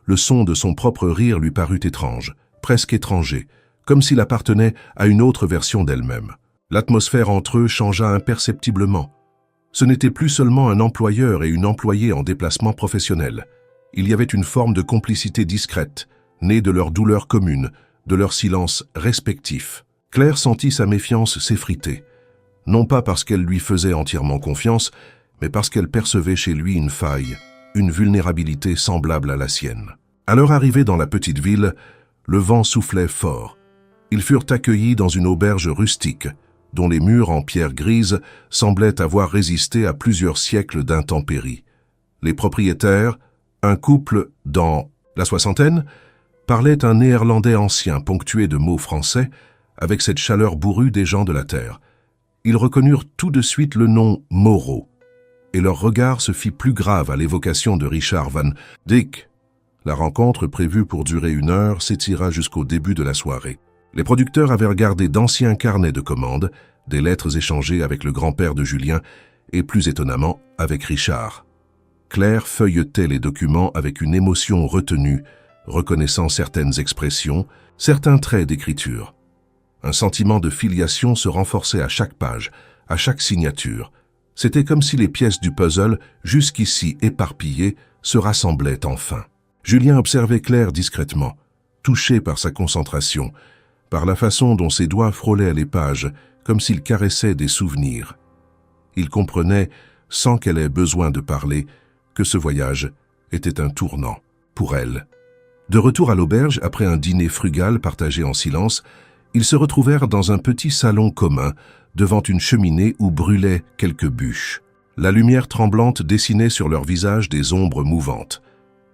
Le son de son propre rire lui parut étrange, presque étranger, comme s'il appartenait à une autre version d'elle-même. L'atmosphère entre eux changea imperceptiblement. Ce n'était plus seulement un employeur et une employée en déplacement professionnel. Il y avait une forme de complicité discrète, née de leur douleur commune, de leur silence respectif. Claire sentit sa méfiance s'effriter, non pas parce qu'elle lui faisait entièrement confiance, mais parce qu'elle percevait chez lui une faille, une vulnérabilité semblable à la sienne. À leur arrivée dans la petite ville, le vent soufflait fort. Ils furent accueillis dans une auberge rustique, dont les murs en pierre grise semblaient avoir résisté à plusieurs siècles d'intempéries. Les propriétaires, un couple dans la soixantaine, parlaient un néerlandais ancien ponctué de mots français, avec cette chaleur bourrue des gens de la terre. Ils reconnurent tout de suite le nom Moreau, et leur regard se fit plus grave à l'évocation de Richard Van Dyck. La rencontre, prévue pour durer 1 heure, s'étira jusqu'au début de la soirée. Les producteurs avaient regardé d'anciens carnets de commandes, des lettres échangées avec le grand-père de Julien et, plus étonnamment, avec Richard. Claire feuilletait les documents avec une émotion retenue, reconnaissant certaines expressions, certains traits d'écriture. Un sentiment de filiation se renforçait à chaque page, à chaque signature. C'était comme si les pièces du puzzle, jusqu'ici éparpillées, se rassemblaient enfin. Julien observait Claire discrètement, touché par sa concentration, par la façon dont ses doigts frôlaient les pages, comme s'ils caressaient des souvenirs. Il comprenait, sans qu'elle ait besoin de parler, que ce voyage était un tournant pour elle. De retour à l'auberge, après un dîner frugal partagé en silence, ils se retrouvèrent dans un petit salon commun, devant une cheminée où brûlaient quelques bûches. La lumière tremblante dessinait sur leurs visages des ombres mouvantes.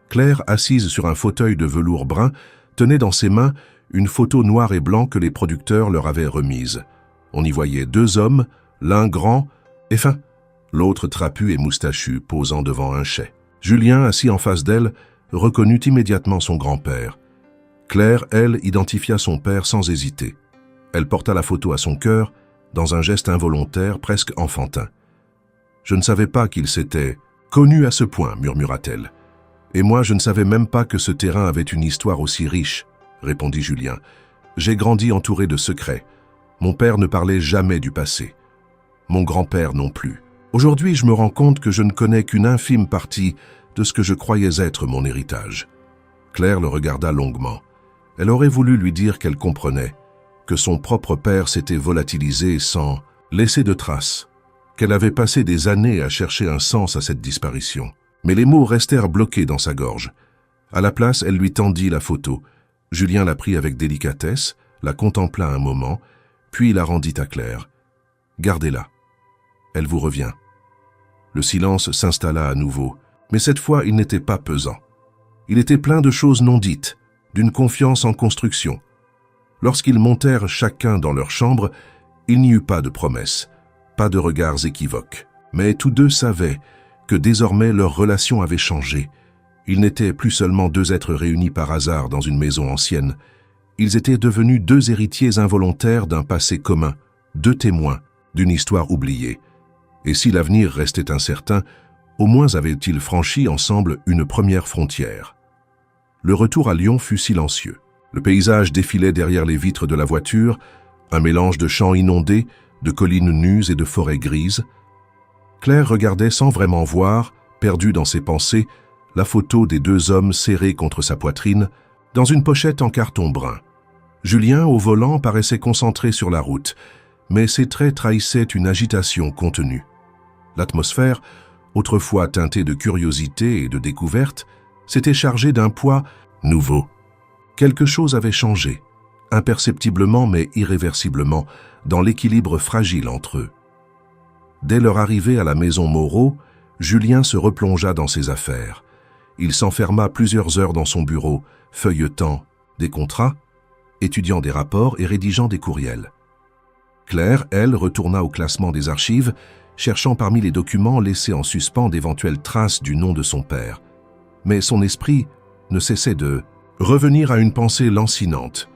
Claire, assise sur un fauteuil de velours brun, tenait dans ses mains une photo noir et blanc que les producteurs leur avaient remise. On y voyait 2 hommes, l'un grand et fin, l'autre trapu et moustachu, posant devant un chai. Julien, assis en face d'elle, reconnut immédiatement son grand-père. Claire, elle, identifia son père sans hésiter. Elle porta la photo à son cœur, dans un geste involontaire, presque enfantin. « Je ne savais pas qu'il s'était connu à ce point, murmura-t-elle. Et moi, je ne savais même pas que ce terrain avait une histoire aussi riche, répondit Julien. J'ai grandi entouré de secrets. Mon père ne parlait jamais du passé. Mon grand-père non plus. Aujourd'hui, je me rends compte que je ne connais qu'une infime partie de ce que je croyais être mon héritage. » Claire le regarda longuement. Elle aurait voulu lui dire qu'elle comprenait, que son propre père s'était volatilisé sans laisser de traces, qu'elle avait passé des années à chercher un sens à cette disparition. Mais les mots restèrent bloqués dans sa gorge. À la place, elle lui tendit la photo. Julien la prit avec délicatesse, la contempla un moment, puis la rendit à Claire. « Gardez-la. Elle vous revient. » Le silence s'installa à nouveau, mais cette fois il n'était pas pesant. Il était plein de choses non dites, d'une confiance en construction. Lorsqu'ils montèrent chacun dans leur chambre, il n'y eut pas de promesses, pas de regards équivoques. Mais tous deux savaient que désormais leur relation avait changé. Ils n'étaient plus seulement 2 êtres réunis par hasard dans une maison ancienne. Ils étaient devenus 2 héritiers involontaires d'un passé commun, 2 témoins d'une histoire oubliée. Et si l'avenir restait incertain, au moins avaient-ils franchi ensemble une première frontière. Le retour à Lyon fut silencieux. Le paysage défilait derrière les vitres de la voiture, un mélange de champs inondés, de collines nues et de forêts grises. Claire regardait sans vraiment voir, perdue dans ses pensées, la photo des 2 hommes serrés contre sa poitrine, dans une pochette en carton brun. Julien, au volant, paraissait concentré sur la route, mais ses traits trahissaient une agitation contenue. L'atmosphère, autrefois teintée de curiosité et de découverte, s'était chargée d'un poids nouveau. Quelque chose avait changé, imperceptiblement mais irréversiblement, dans l'équilibre fragile entre eux. Dès leur arrivée à la maison Moreau, Julien se replongea dans ses affaires. Il s'enferma plusieurs heures dans son bureau, feuilletant des contrats, étudiant des rapports et rédigeant des courriels. Claire, elle, retourna au classement des archives, cherchant parmi les documents laissés en suspens d'éventuelles traces du nom de son père. Mais son esprit ne cessait de revenir à une pensée lancinante.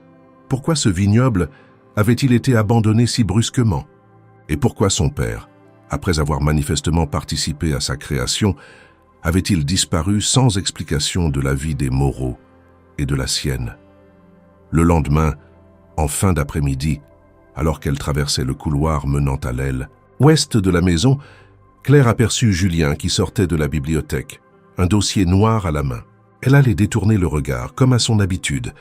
Pourquoi ce vignoble avait-il été abandonné si brusquement? Et pourquoi son père, après avoir manifestement participé à sa création, avait-il disparu sans explication de la vie des Moreau et de la sienne? Le lendemain, en fin d'après-midi, alors qu'elle traversait le couloir menant à l'aile ouest de la maison, Claire aperçut Julien qui sortait de la bibliothèque, un dossier noir à la main. Elle allait détourner le regard, comme à son habitude,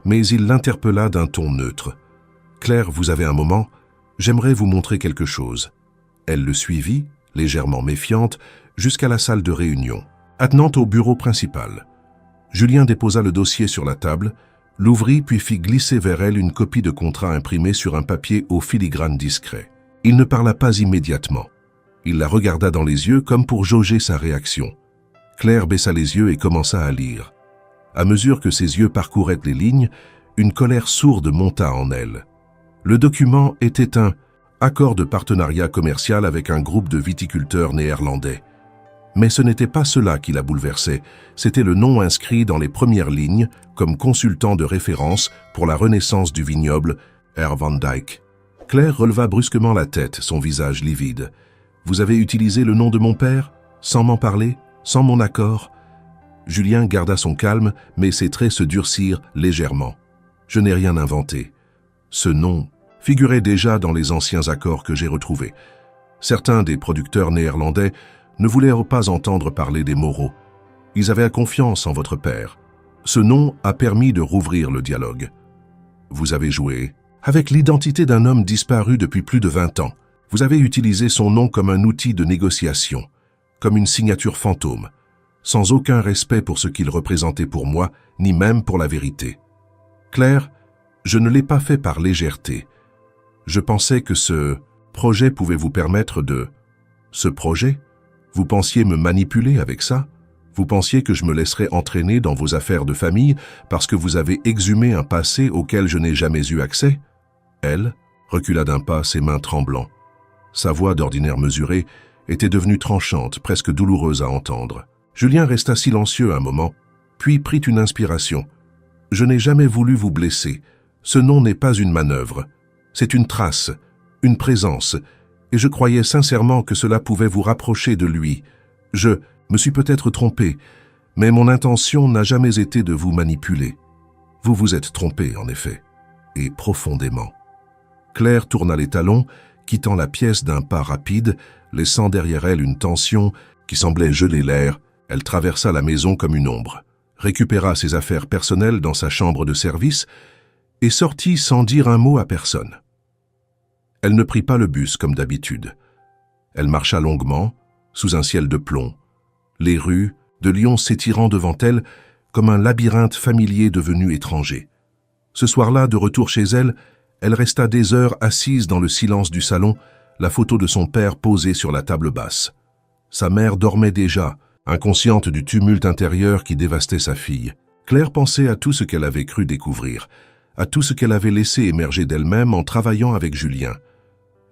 mais il l'interpella d'un ton neutre. « Claire, vous avez un moment? J'aimerais vous montrer quelque chose. » Elle le suivit, légèrement méfiante, jusqu'à la salle de réunion, attenante au bureau principal. Julien déposa le dossier sur la table, l'ouvrit puis fit glisser vers elle une copie de contrat imprimée sur un papier au filigrane discret. Il ne parla pas immédiatement. Il la regarda dans les yeux comme pour jauger sa réaction. Claire baissa les yeux et commença à lire. À mesure que ses yeux parcouraient les lignes, une colère sourde monta en elle. Le document était un accord de partenariat commercial avec un groupe de viticulteurs néerlandais. Mais ce n'était pas cela qui la bouleversait, c'était le nom inscrit dans les premières lignes comme consultant de référence pour la renaissance du vignoble, Herr Van Dyck. Claire releva brusquement la tête, son visage livide. « Vous avez utilisé le nom de mon père, sans m'en parler, sans mon accord ?» Julien garda son calme, mais ses traits se durcirent légèrement. « Je n'ai rien inventé. Ce nom figurait déjà dans les anciens accords que j'ai retrouvés. Certains des producteurs néerlandais ne voulaient pas entendre parler des Moreau. Ils avaient confiance en votre père. Ce nom a permis de rouvrir le dialogue. Vous avez joué avec l'identité d'un homme disparu depuis plus de 20 ans. Vous avez utilisé son nom comme un outil de négociation, comme une signature fantôme, sans aucun respect pour ce qu'il représentait pour moi, ni même pour la vérité. Claire, je ne l'ai pas fait par légèreté. Je pensais que ce projet pouvait vous permettre de... Ce projet? Vous pensiez me manipuler avec ça? Vous pensiez que je me laisserais entraîner dans vos affaires de famille parce que vous avez exhumé un passé auquel je n'ai jamais eu accès? Elle recula d'un pas, ses mains tremblant. Sa voix d'ordinaire mesurée était devenue tranchante, presque douloureuse à entendre. Julien resta silencieux un moment, puis prit une inspiration. « Je n'ai jamais voulu vous blesser. Ce nom n'est pas une manœuvre. C'est une trace, une présence, et je croyais sincèrement que cela pouvait vous rapprocher de lui. Je me suis peut-être trompé, mais mon intention n'a jamais été de vous manipuler. Vous vous êtes trompé, en effet, et profondément. » Claire tourna les talons, quittant la pièce d'un pas rapide, laissant derrière elle une tension qui semblait geler l'air. Elle traversa la maison comme une ombre, récupéra ses affaires personnelles dans sa chambre de service et sortit sans dire un mot à personne. Elle ne prit pas le bus comme d'habitude. Elle marcha longuement, sous un ciel de plomb, les rues de Lyon s'étirant devant elle comme un labyrinthe familier devenu étranger. Ce soir-là, de retour chez elle, elle resta des heures assise dans le silence du salon, la photo de son père posée sur la table basse. Sa mère dormait déjà, inconsciente du tumulte intérieur qui dévastait sa fille. Claire pensait à tout ce qu'elle avait cru découvrir, à tout ce qu'elle avait laissé émerger d'elle-même en travaillant avec Julien.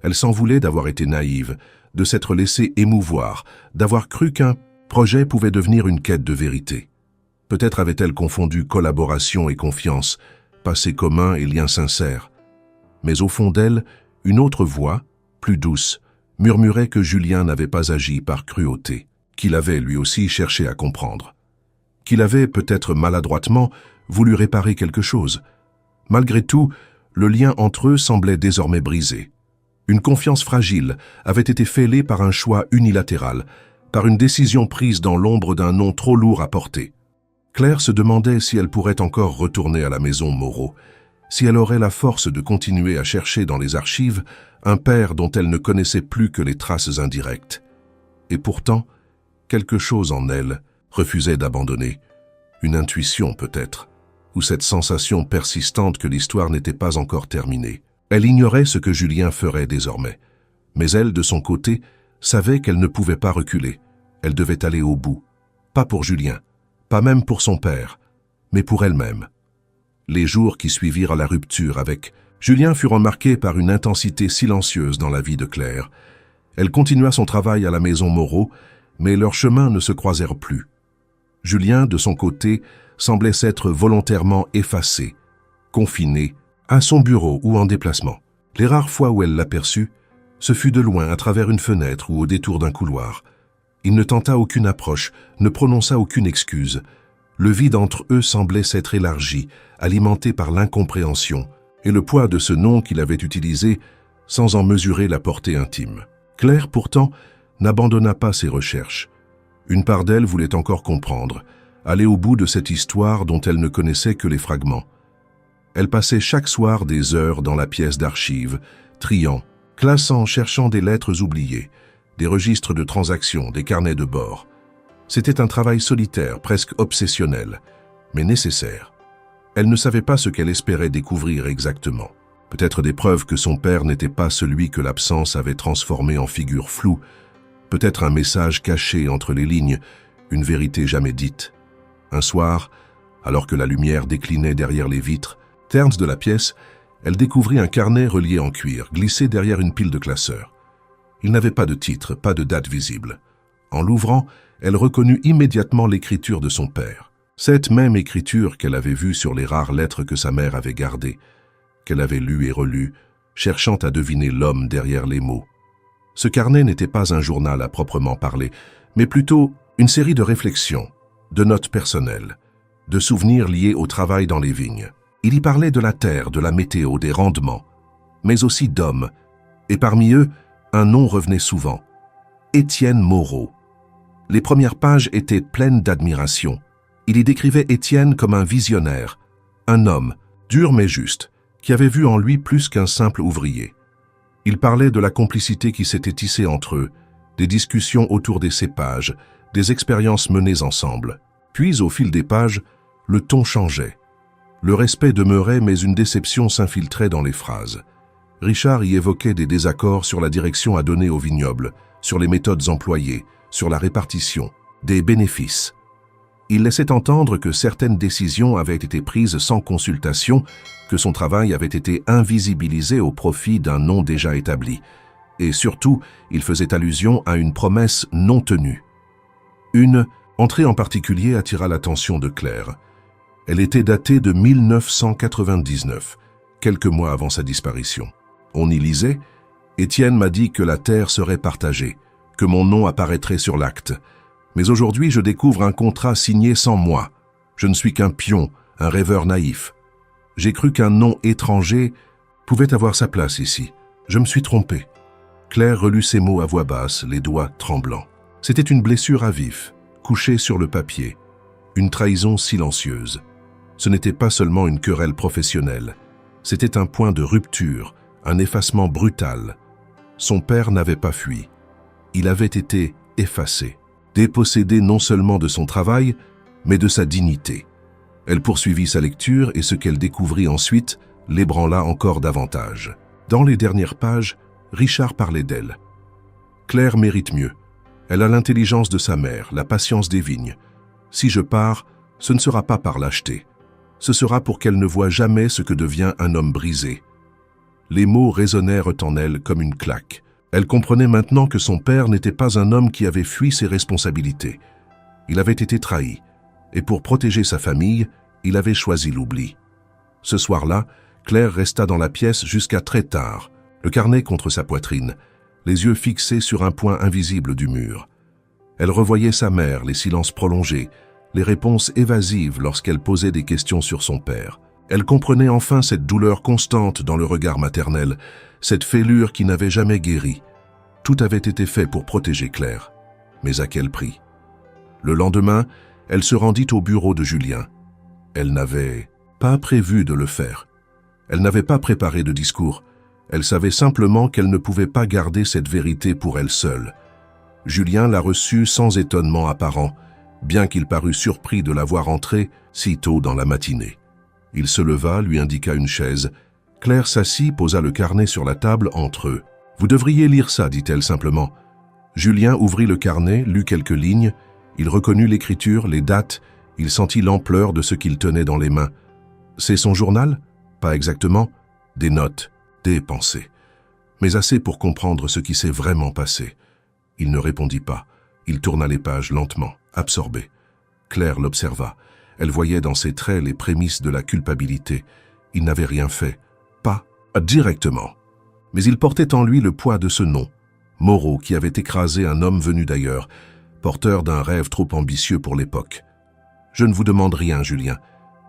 Elle s'en voulait d'avoir été naïve, de s'être laissée émouvoir, d'avoir cru qu'un projet pouvait devenir une quête de vérité. Peut-être avait-elle confondu collaboration et confiance, passé commun et lien sincère. Mais au fond d'elle, une autre voix, plus douce, murmurait que Julien n'avait pas agi par cruauté, qu'il avait lui aussi cherché à comprendre, qu'il avait, peut-être maladroitement, voulu réparer quelque chose. Malgré tout, le lien entre eux semblait désormais brisé. Une confiance fragile avait été fêlée par un choix unilatéral, par une décision prise dans l'ombre d'un nom trop lourd à porter. Claire se demandait si elle pourrait encore retourner à la maison Moreau, si elle aurait la force de continuer à chercher dans les archives un père dont elle ne connaissait plus que les traces indirectes. Et pourtant, quelque chose en elle refusait d'abandonner. Une intuition peut-être, ou cette sensation persistante que l'histoire n'était pas encore terminée. Elle ignorait ce que Julien ferait désormais. Mais elle, de son côté, savait qu'elle ne pouvait pas reculer. Elle devait aller au bout. Pas pour Julien, pas même pour son père, mais pour elle-même. Les jours qui suivirent la rupture avec Julien furent marqués par une intensité silencieuse dans la vie de Claire. Elle continua son travail à la maison Moreau, mais leurs chemins ne se croisèrent plus. Julien, de son côté, semblait s'être volontairement effacé, confiné, à son bureau ou en déplacement. Les rares fois où elle l'aperçut, ce fut de loin, à travers une fenêtre ou au détour d'un couloir. Il ne tenta aucune approche, ne prononça aucune excuse. Le vide entre eux semblait s'être élargi, alimenté par l'incompréhension, et le poids de ce nom qu'il avait utilisé sans en mesurer la portée intime. Claire, pourtant, n'abandonna pas ses recherches. Une part d'elle voulait encore comprendre, aller au bout de cette histoire dont elle ne connaissait que les fragments. Elle passait chaque soir des heures dans la pièce d'archives, triant, classant, cherchant des lettres oubliées, des registres de transactions, des carnets de bord. C'était un travail solitaire, presque obsessionnel, mais nécessaire. Elle ne savait pas ce qu'elle espérait découvrir exactement. Peut-être des preuves que son père n'était pas celui que l'absence avait transformé en figure floue, peut-être un message caché entre les lignes, une vérité jamais dite. Un soir, alors que la lumière déclinait derrière les vitres, ternes de la pièce, elle découvrit un carnet relié en cuir, glissé derrière une pile de classeurs. Il n'avait pas de titre, pas de date visible. En l'ouvrant, elle reconnut immédiatement l'écriture de son père. Cette même écriture qu'elle avait vue sur les rares lettres que sa mère avait gardées, qu'elle avait lues et relues, cherchant à deviner l'homme derrière les mots. Ce carnet n'était pas un journal à proprement parler, mais plutôt une série de réflexions, de notes personnelles, de souvenirs liés au travail dans les vignes. Il y parlait de la terre, de la météo, des rendements, mais aussi d'hommes, et parmi eux, un nom revenait souvent, Étienne Moreau. Les premières pages étaient pleines d'admiration. Il y décrivait Étienne comme un visionnaire, un homme, dur mais juste, qui avait vu en lui plus qu'un simple ouvrier. Il parlait de la complicité qui s'était tissée entre eux, des discussions autour des cépages, des expériences menées ensemble. Puis, au fil des pages, le ton changeait. Le respect demeurait, mais une déception s'infiltrait dans les phrases. Richard y évoquait des désaccords sur la direction à donner au vignoble, sur les méthodes employées, sur la répartition, des bénéfices. Il laissait entendre que certaines décisions avaient été prises sans consultation, que son travail avait été invisibilisé au profit d'un nom déjà établi. Et surtout, il faisait allusion à une promesse non tenue. Une entrée en particulier attira l'attention de Claire. Elle était datée de 1999, quelques mois avant sa disparition. On y lisait « Étienne m'a dit que la terre serait partagée, que mon nom apparaîtrait sur l'acte. Mais aujourd'hui, je découvre un contrat signé sans moi. Je ne suis qu'un pion, un rêveur naïf. J'ai cru qu'un nom étranger pouvait avoir sa place ici. Je me suis trompé. » Claire relut ces mots à voix basse, les doigts tremblants. C'était une blessure à vif, couchée sur le papier, une trahison silencieuse. Ce n'était pas seulement une querelle professionnelle, c'était un point de rupture, un effacement brutal. Son père n'avait pas fui. Il avait été effacé, dépossédé non seulement de son travail, mais de sa dignité. Elle poursuivit sa lecture et ce qu'elle découvrit ensuite l'ébranla encore davantage. Dans les dernières pages, Richard parlait d'elle. Claire mérite mieux. Elle a l'intelligence de sa mère, la patience des vignes. Si je pars, ce ne sera pas par lâcheté. Ce sera pour qu'elle ne voie jamais ce que devient un homme brisé. Les mots résonnèrent en elle comme une claque. Elle comprenait maintenant que son père n'était pas un homme qui avait fui ses responsabilités. Il avait été trahi, et pour protéger sa famille, il avait choisi l'oubli. Ce soir-là, Claire resta dans la pièce jusqu'à très tard, le carnet contre sa poitrine, les yeux fixés sur un point invisible du mur. Elle revoyait sa mère, les silences prolongés, les réponses évasives lorsqu'elle posait des questions sur son père. Elle comprenait enfin cette douleur constante dans le regard maternel, cette fêlure qui n'avait jamais guéri. Tout avait été fait pour protéger Claire. Mais à quel prix? Le lendemain, elle se rendit au bureau de Julien. Elle n'avait pas prévu de le faire. Elle n'avait pas préparé de discours. Elle savait simplement qu'elle ne pouvait pas garder cette vérité pour elle seule. Julien la reçut sans étonnement apparent, bien qu'il parût surpris de la voir entrer si tôt dans la matinée. Il se leva, lui indiqua une chaise. Claire s'assit, posa le carnet sur la table entre eux. « Vous devriez lire ça, dit-elle simplement. » Julien ouvrit le carnet, lut quelques lignes. Il reconnut l'écriture, les dates. Il sentit l'ampleur de ce qu'il tenait dans les mains. C'est son journal? Pas exactement. Des notes, des pensées. Mais assez pour comprendre ce qui s'est vraiment passé. Il ne répondit pas. Il tourna les pages lentement, absorbé. Claire l'observa. Elle voyait dans ses traits les prémices de la culpabilité. Il n'avait rien fait. Pas directement. Mais il portait en lui le poids de ce nom. Moreau, qui avait écrasé un homme venu d'ailleurs, porteur d'un rêve trop ambitieux pour l'époque. « Je ne vous demande rien, Julien.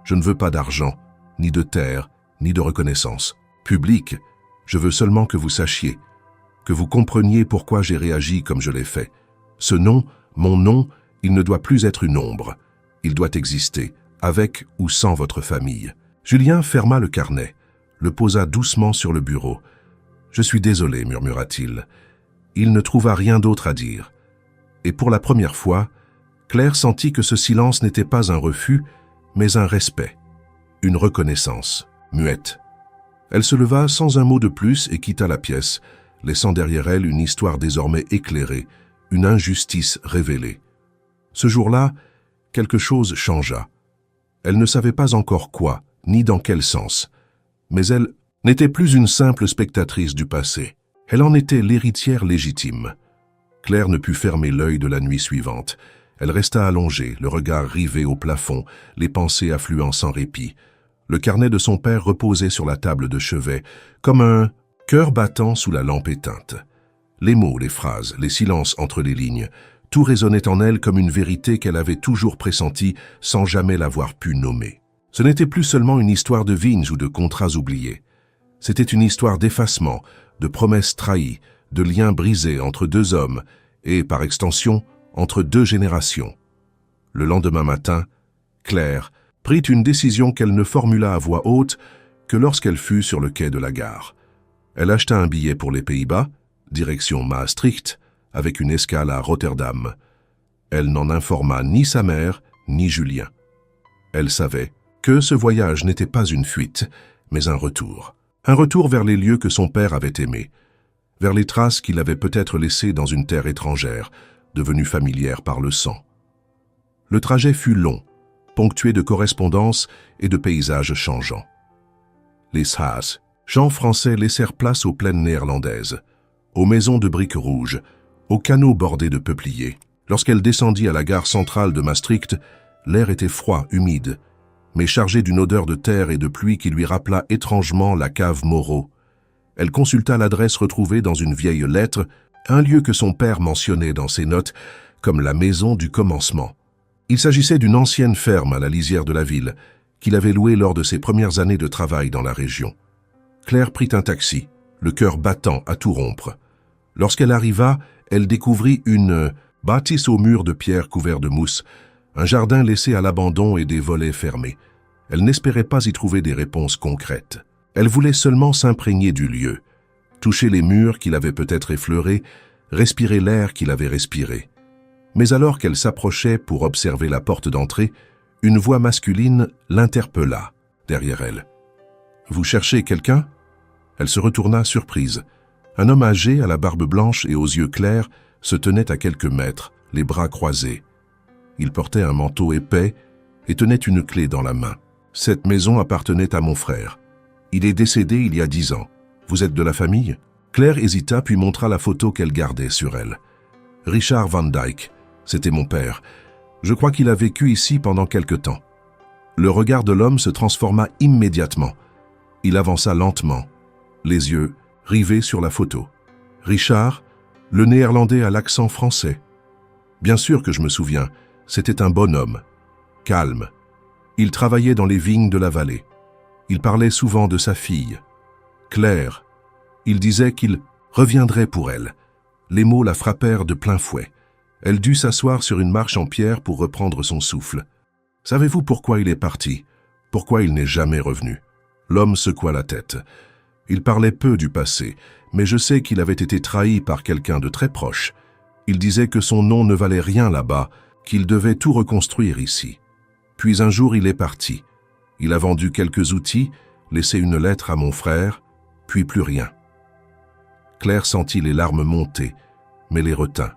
Je ne veux pas d'argent, ni de terre, ni de reconnaissance. Public, je veux seulement que vous sachiez, que vous compreniez pourquoi j'ai réagi comme je l'ai fait. Ce nom, mon nom, il ne doit plus être une ombre. Il doit exister, avec ou sans votre famille. » Julien ferma le carnet, le posa doucement sur le bureau. « Je suis désolé, murmura-t-il. » Il ne trouva rien d'autre à dire. Et pour la première fois, Claire sentit que ce silence n'était pas un refus, mais un respect, une reconnaissance, muette. Elle se leva sans un mot de plus et quitta la pièce, laissant derrière elle une histoire désormais éclairée, une injustice révélée. Ce jour-là, quelque chose changea. Elle ne savait pas encore quoi, ni dans quel sens, mais elle n'était plus une simple spectatrice du passé. Elle en était l'héritière légitime. Claire ne put fermer l'œil de la nuit suivante. Elle resta allongée, le regard rivé au plafond, les pensées affluant sans répit. Le carnet de son père reposait sur la table de chevet, comme un cœur battant sous la lampe éteinte. Les mots, les phrases, les silences entre les lignes, tout résonnait en elle comme une vérité qu'elle avait toujours pressentie sans jamais l'avoir pu nommer. Ce n'était plus seulement une histoire de vignes ou de contrats oubliés. C'était une histoire d'effacement, de promesses trahies, de liens brisés entre deux hommes et, par extension, entre deux générations. Le lendemain matin, Claire prit une décision qu'elle ne formula à voix haute que lorsqu'elle fut sur le quai de la gare. Elle acheta un billet pour les Pays-Bas, direction Maastricht, avec une escale à Rotterdam. Elle n'en informa ni sa mère, ni Julien. Elle savait que ce voyage n'était pas une fuite, mais un retour. Un retour vers les lieux que son père avait aimés, vers les traces qu'il avait peut-être laissées dans une terre étrangère, devenue familière par le sang. Le trajet fut long, ponctué de correspondances et de paysages changeants. Les Haas, champs français laissèrent place aux plaines néerlandaises, aux maisons de briques rouges, aux canaux bordés de peupliers. Lorsqu'elle descendit à la gare centrale de Maastricht, l'air était froid, humide, mais chargé d'une odeur de terre et de pluie qui lui rappela étrangement la cave Moreau. Elle consulta l'adresse retrouvée dans une vieille lettre, un lieu que son père mentionnait dans ses notes comme la maison du commencement. Il s'agissait d'une ancienne ferme à la lisière de la ville, qu'il avait louée lors de ses premières années de travail dans la région. Claire prit un taxi, le cœur battant à tout rompre. Lorsqu'elle arriva, elle découvrit une bâtisse aux murs de pierre couverts de mousse, un jardin laissé à l'abandon et des volets fermés. Elle n'espérait pas y trouver des réponses concrètes. Elle voulait seulement s'imprégner du lieu, toucher les murs qu'il avait peut-être effleurés, respirer l'air qu'il avait respiré. Mais alors qu'elle s'approchait pour observer la porte d'entrée, une voix masculine l'interpella derrière elle. « Vous cherchez quelqu'un ?» Elle se retourna surprise. Un homme âgé, à la barbe blanche et aux yeux clairs, se tenait à quelques mètres, les bras croisés. Il portait un manteau épais et tenait une clé dans la main. « Cette maison appartenait à mon frère. Il est décédé il y a 10 ans. Vous êtes de la famille ?» Claire hésita puis montra la photo qu'elle gardait sur elle. « Richard Van Dyck, c'était mon père. Je crois qu'il a vécu ici pendant quelque temps. » Le regard de l'homme se transforma immédiatement. Il avança lentement, les yeux rivés sur la photo. « Richard, le néerlandais à l'accent français. Bien sûr que je me souviens, c'était un bonhomme, calme. Il travaillait dans les vignes de la vallée. Il parlait souvent de sa fille, Claire. Il disait qu'il reviendrait pour elle. » Les mots la frappèrent de plein fouet. Elle dut s'asseoir sur une marche en pierre pour reprendre son souffle. « Savez-vous pourquoi il est parti? Pourquoi il n'est jamais revenu ?» L'homme secoua la tête. Il parlait peu du passé, mais je sais qu'il avait été trahi par quelqu'un de très proche. Il disait que son nom ne valait rien là-bas, qu'il devait tout reconstruire ici. Puis un jour il est parti. Il a vendu quelques outils, laissé une lettre à mon frère, puis plus rien. Claire sentit les larmes monter, mais les retint.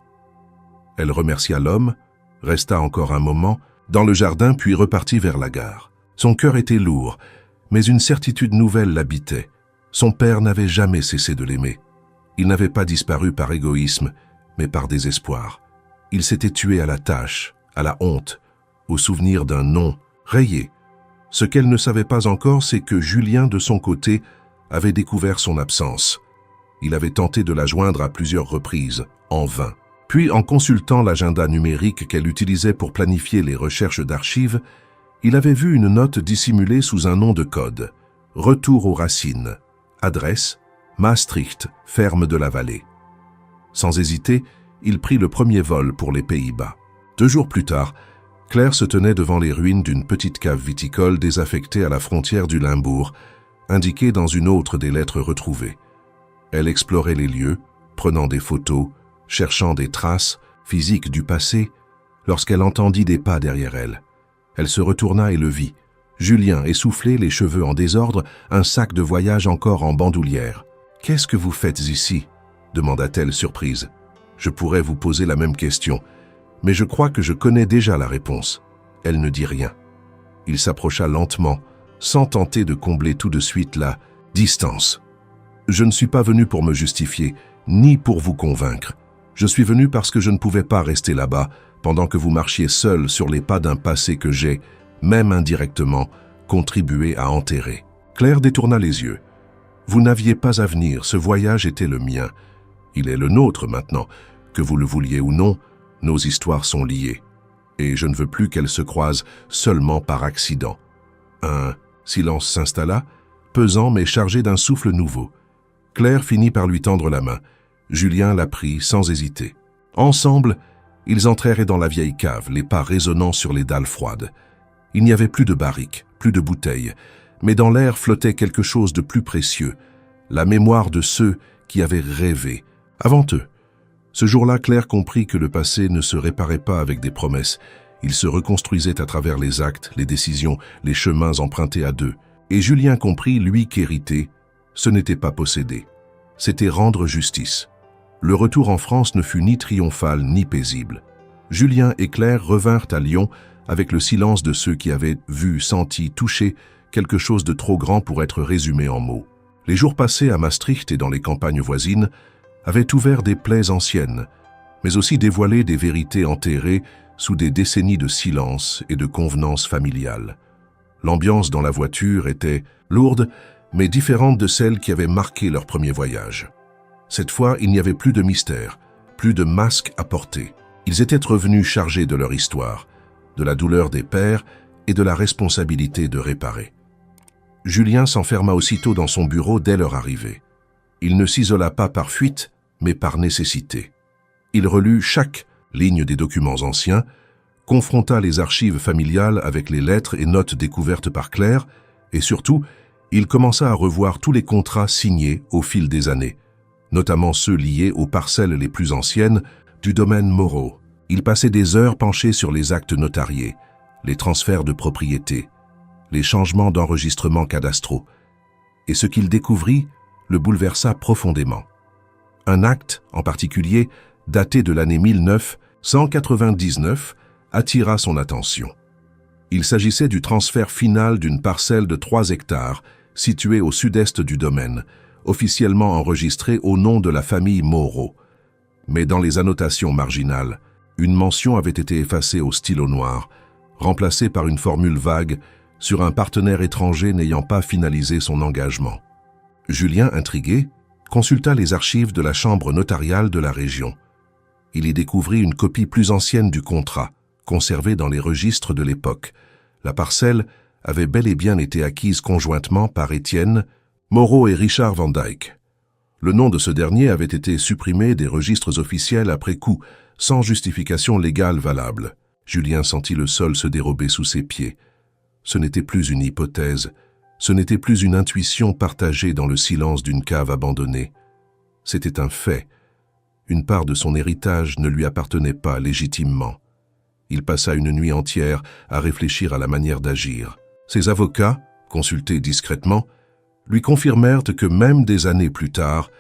Elle remercia l'homme, resta encore un moment dans le jardin puis repartit vers la gare. Son cœur était lourd, mais une certitude nouvelle l'habitait. Son père n'avait jamais cessé de l'aimer. Il n'avait pas disparu par égoïsme, mais par désespoir. Il s'était tué à la tâche, à la honte, au souvenir d'un nom rayé. Ce qu'elle ne savait pas encore, c'est que Julien, de son côté, avait découvert son absence. Il avait tenté de la joindre à plusieurs reprises, en vain. Puis, en consultant l'agenda numérique qu'elle utilisait pour planifier les recherches d'archives, il avait vu une note dissimulée sous un nom de code. Retour aux racines. Adresse, Maastricht, ferme de la vallée. Sans hésiter, il prit le premier vol pour les Pays-Bas. 2 jours plus tard, Claire se tenait devant les ruines d'une petite cave viticole désaffectée à la frontière du Limbourg, indiquée dans une autre des lettres retrouvées. Elle explorait les lieux, prenant des photos, cherchant des traces physiques du passé, lorsqu'elle entendit des pas derrière elle. Elle se retourna et le vit. Julien, essoufflé, les cheveux en désordre, un sac de voyage encore en bandoulière. « Qu'est-ce que vous faites ici ?» demanda-t-elle surprise. « Je pourrais vous poser la même question, mais je crois que je connais déjà la réponse. » Elle ne dit rien. Il s'approcha lentement, sans tenter de combler tout de suite la distance. « Je ne suis pas venu pour me justifier, ni pour vous convaincre. Je suis venu parce que je ne pouvais pas rester là-bas pendant que vous marchiez seul sur les pas d'un passé que j'ai, même indirectement, contribué à enterrer. » Claire détourna les yeux. « Vous n'aviez pas à venir, ce voyage était le mien. Il est le nôtre maintenant. Que vous le vouliez ou non, nos histoires sont liées. Et je ne veux plus qu'elles se croisent seulement par accident. » Un silence s'installa, pesant mais chargé d'un souffle nouveau. Claire finit par lui tendre la main. Julien la prit sans hésiter. Ensemble, ils entrèrent dans la vieille cave, les pas résonnant sur les dalles froides. Il n'y avait plus de barriques, plus de bouteilles, mais dans l'air flottait quelque chose de plus précieux, la mémoire de ceux qui avaient rêvé, avant eux. Ce jour-là, Claire comprit que le passé ne se réparait pas avec des promesses. Il se reconstruisait à travers les actes, les décisions, les chemins empruntés à deux. Et Julien comprit, lui, qu'hériter, ce n'était pas posséder. C'était rendre justice. Le retour en France ne fut ni triomphal ni paisible. Julien et Claire revinrent à Lyon avec le silence de ceux qui avaient vu, senti, touché quelque chose de trop grand pour être résumé en mots. Les jours passés à Maastricht et dans les campagnes voisines avaient ouvert des plaies anciennes, mais aussi dévoilé des vérités enterrées sous des décennies de silence et de convenances familiales. L'ambiance dans la voiture était lourde, mais différente de celle qui avait marqué leur premier voyage. Cette fois, il n'y avait plus de mystère, plus de masque à porter. Ils étaient revenus chargés de leur histoire, de la douleur des pères et de la responsabilité de réparer. Julien s'enferma aussitôt dans son bureau dès leur arrivée. Il ne s'isola pas par fuite, mais par nécessité. Il relut chaque ligne des documents anciens, confronta les archives familiales avec les lettres et notes découvertes par Claire, et surtout, il commença à revoir tous les contrats signés au fil des années, notamment ceux liés aux parcelles les plus anciennes du domaine Moreau. Il passait des heures penché sur les actes notariés, les transferts de propriété, les changements d'enregistrement cadastraux, et ce qu'il découvrit le bouleversa profondément. Un acte, en particulier, daté de l'année 1999, attira son attention. Il s'agissait du transfert final d'une parcelle de 3 hectares située au sud-est du domaine, officiellement enregistrée au nom de la famille Moreau. Mais dans les annotations marginales, une mention avait été effacée au stylo noir, remplacée par une formule vague sur un partenaire étranger n'ayant pas finalisé son engagement. Julien, intrigué, consulta les archives de la chambre notariale de la région. Il y découvrit une copie plus ancienne du contrat, conservée dans les registres de l'époque. La parcelle avait bel et bien été acquise conjointement par Étienne Moreau et Richard Van Dyck. Le nom de ce dernier avait été supprimé des registres officiels après coup, sans justification légale valable. Julien sentit le sol se dérober sous ses pieds. Ce n'était plus une hypothèse, ce n'était plus une intuition partagée dans le silence d'une cave abandonnée. C'était un fait. Une part de son héritage ne lui appartenait pas légitimement. Il passa une nuit entière à réfléchir à la manière d'agir. Ses avocats, consultés discrètement, lui confirmèrent que même des années plus tard,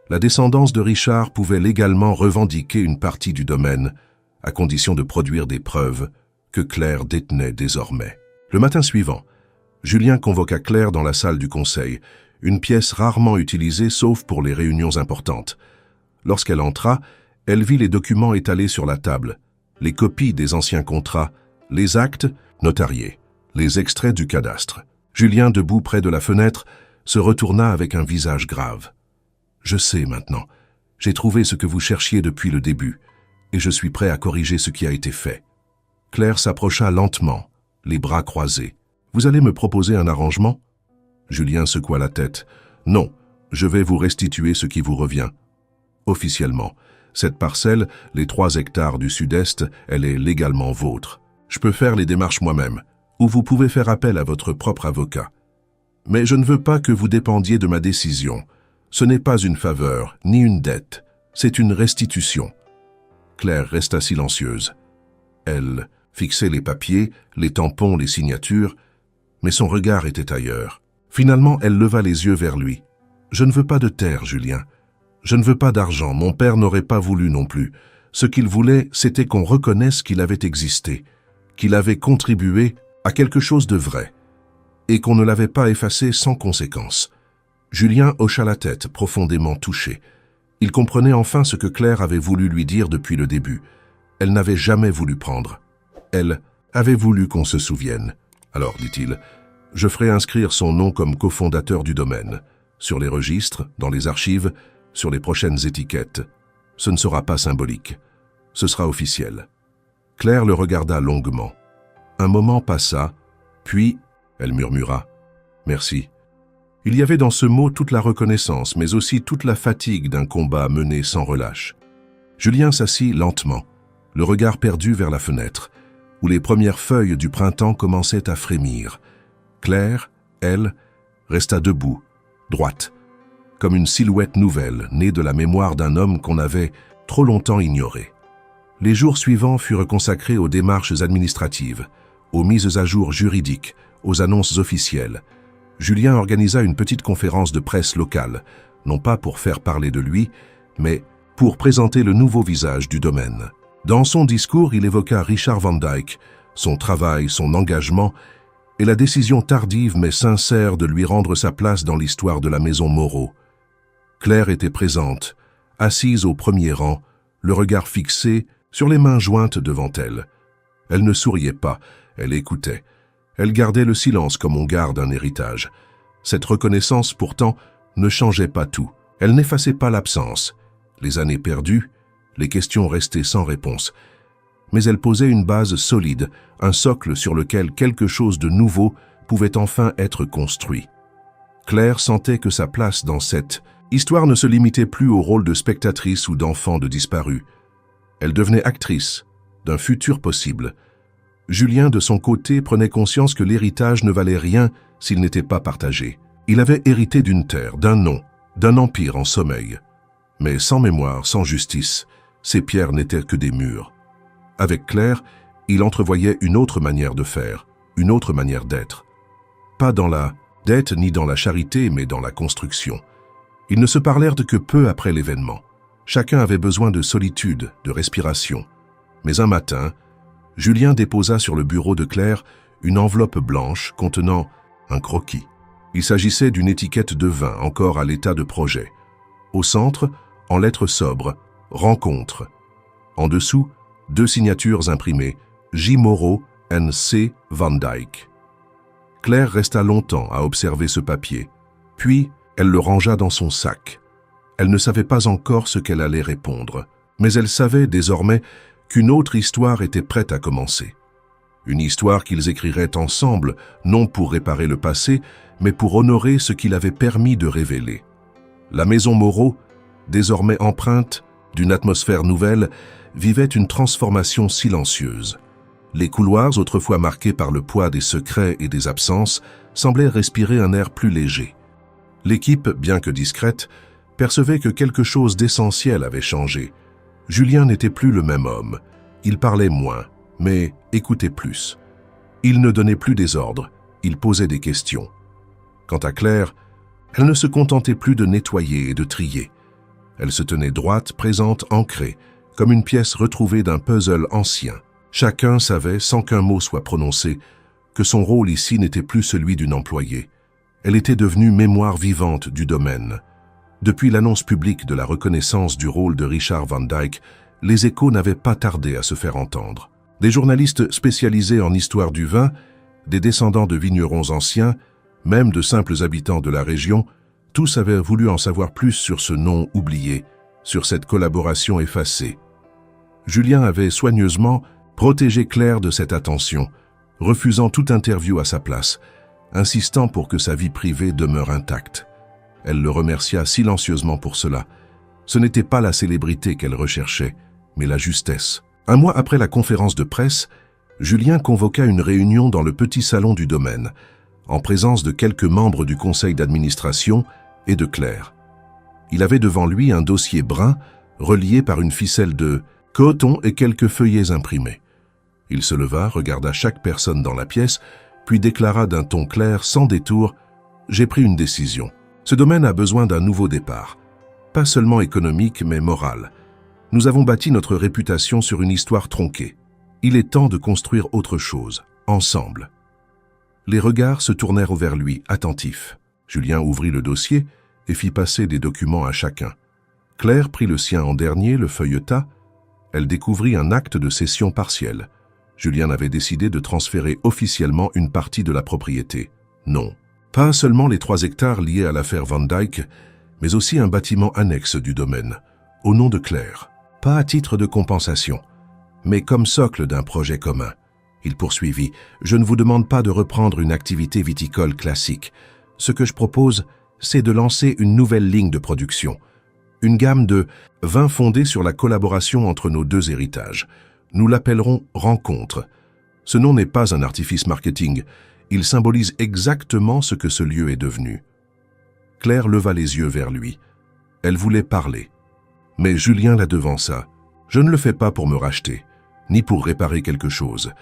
la descendance de Richard pouvait légalement revendiquer une partie du domaine, à condition de produire des preuves que Claire détenait désormais. Le matin suivant, Julien convoqua Claire dans la salle du conseil, une pièce rarement utilisée sauf pour les réunions importantes. Lorsqu'elle entra, elle vit les documents étalés sur la table, les copies des anciens contrats, Les actes, notariés. Les extraits du cadastre. Julien, debout près de la fenêtre, se retourna avec un visage grave. « Je sais maintenant. J'ai trouvé ce que vous cherchiez depuis le début, et je suis prêt à corriger ce qui a été fait. » Claire s'approcha lentement, les bras croisés. « Vous allez me proposer un arrangement ?» Julien secoua la tête. « Non, je vais vous restituer ce qui vous revient. Officiellement, cette parcelle, les 3 hectares du sud-est, elle est légalement vôtre. Je peux faire les démarches moi-même, ou vous pouvez faire appel à votre propre avocat. Mais je ne veux pas que vous dépendiez de ma décision. Ce n'est pas une faveur, ni une dette. C'est une restitution. » Claire resta silencieuse. Elle fixait les papiers, les tampons, les signatures, mais son regard était ailleurs. Finalement, elle leva les yeux vers lui. « Je ne veux pas de terre, Julien. Je ne veux pas d'argent, mon père n'aurait pas voulu non plus. Ce qu'il voulait, c'était qu'on reconnaisse qu'il avait existé, qu'il avait contribué à quelque chose de vrai, et qu'on ne l'avait pas effacé sans conséquence. » Julien hocha la tête, profondément touché. Il comprenait enfin ce que Claire avait voulu lui dire depuis le début. Elle n'avait jamais voulu prendre. Elle avait voulu qu'on se souvienne. Alors, dit-il, je ferai inscrire son nom comme cofondateur du domaine, sur les registres, dans les archives, sur les prochaines étiquettes. Ce ne sera pas symbolique. Ce sera officiel. Claire le regarda longuement. Un moment passa, puis elle murmura « Merci ». Il y avait dans ce mot toute la reconnaissance, mais aussi toute la fatigue d'un combat mené sans relâche. Julien s'assit lentement, le regard perdu vers la fenêtre, où les premières feuilles du printemps commençaient à frémir. Claire, elle, resta debout, droite, comme une silhouette nouvelle, née de la mémoire d'un homme qu'on avait trop longtemps ignoré. Les jours suivants furent consacrés aux démarches administratives, aux mises à jour juridiques, aux annonces officielles. Julien organisa une petite conférence de presse locale, non pas pour faire parler de lui, mais pour présenter le nouveau visage du domaine. Dans son discours, il évoqua Richard Van Dyke, son travail, son engagement et la décision tardive mais sincère de lui rendre sa place dans l'histoire de la maison Moreau. Claire était présente, assise au premier rang, le regard fixé sur les mains jointes devant elle. Elle ne souriait pas, elle écoutait. Elle gardait le silence comme on garde un héritage. Cette reconnaissance, pourtant, ne changeait pas tout. Elle n'effaçait pas l'absence. Les années perdues, les questions restaient sans réponse. Mais elle posait une base solide, un socle sur lequel quelque chose de nouveau pouvait enfin être construit. Claire sentait que sa place dans cette histoire ne se limitait plus au rôle de spectatrice ou d'enfant de disparu. Elle devenait actrice d'un futur possible. Julien, de son côté, prenait conscience que l'héritage ne valait rien s'il n'était pas partagé. Il avait hérité d'une terre, d'un nom, d'un empire en sommeil. Mais sans mémoire, sans justice, ces pierres n'étaient que des murs. Avec Claire, il entrevoyait une autre manière de faire, une autre manière d'être. Pas dans la dette ni dans la charité, mais dans la construction. Ils ne se parlèrent que peu après l'événement. Chacun avait besoin de solitude, de respiration. Mais un matin, Julien déposa sur le bureau de Claire une enveloppe blanche contenant un croquis. Il s'agissait d'une étiquette de vin encore à l'état de projet. Au centre, en lettres sobres, « Rencontre ». En dessous, 2 signatures imprimées, J. Moreau and C. Van Dyke. Claire resta longtemps à observer ce papier, puis elle le rangea dans son sac. Elle ne savait pas encore ce qu'elle allait répondre, mais elle savait désormais qu'une autre histoire était prête à commencer. Une histoire qu'ils écriraient ensemble, non pour réparer le passé, mais pour honorer ce qu'il avait permis de révéler. La maison Moreau, désormais empreinte d'une atmosphère nouvelle, vivait une transformation silencieuse. Les couloirs, autrefois marqués par le poids des secrets et des absences, semblaient respirer un air plus léger. L'équipe, bien que discrète, percevait que quelque chose d'essentiel avait changé. Julien n'était plus le même homme. Il parlait moins, mais écoutait plus. Il ne donnait plus des ordres, il posait des questions. Quant à Claire, elle ne se contentait plus de nettoyer et de trier. Elle se tenait droite, présente, ancrée, comme une pièce retrouvée d'un puzzle ancien. Chacun savait, sans qu'un mot soit prononcé, que son rôle ici n'était plus celui d'une employée. Elle était devenue mémoire vivante du domaine. Depuis l'annonce publique de la reconnaissance du rôle de Richard Van Dyke, les échos n'avaient pas tardé à se faire entendre. Des journalistes spécialisés en histoire du vin, des descendants de vignerons anciens, même de simples habitants de la région, tous avaient voulu en savoir plus sur ce nom oublié, sur cette collaboration effacée. Julien avait soigneusement protégé Claire de cette attention, refusant toute interview à sa place, insistant pour que sa vie privée demeure intacte. Elle le remercia silencieusement pour cela. Ce n'était pas la célébrité qu'elle recherchait, mais la justesse. Un mois après la conférence de presse, Julien convoqua une réunion dans le petit salon du domaine, en présence de quelques membres du conseil d'administration et de Claire. Il avait devant lui un dossier brun, relié par une ficelle de coton et quelques feuillets imprimés. Il se leva, regarda chaque personne dans la pièce, puis déclara d'un ton clair, sans détour, « J'ai pris une décision. Ce domaine a besoin d'un nouveau départ. Pas seulement économique, mais moral. Nous avons bâti notre réputation sur une histoire tronquée. Il est temps de construire autre chose, ensemble. » Les regards se tournèrent vers lui, attentifs. Julien ouvrit le dossier et fit passer des documents à chacun. Claire prit le sien en dernier, le feuilleta. Elle découvrit un acte de cession partielle. Julien avait décidé de transférer officiellement une partie de la propriété. Non, pas seulement les 3 hectares liés à l'affaire Van Dyck, mais aussi un bâtiment annexe du domaine, au nom de Claire. Pas à titre de compensation, mais comme socle d'un projet commun. Il poursuivit, « Je ne vous demande pas de reprendre une activité viticole classique. Ce que je propose, c'est de lancer une nouvelle ligne de production. Une gamme de vins fondés sur la collaboration entre nos 2 héritages. Nous l'appellerons « Rencontre ». Ce nom n'est pas un artifice marketing. Il symbolise exactement ce que ce lieu est devenu. Claire leva les yeux vers lui. Elle voulait parler. Mais Julien la devança. « Je ne le fais pas pour me racheter, ni pour réparer quelque chose.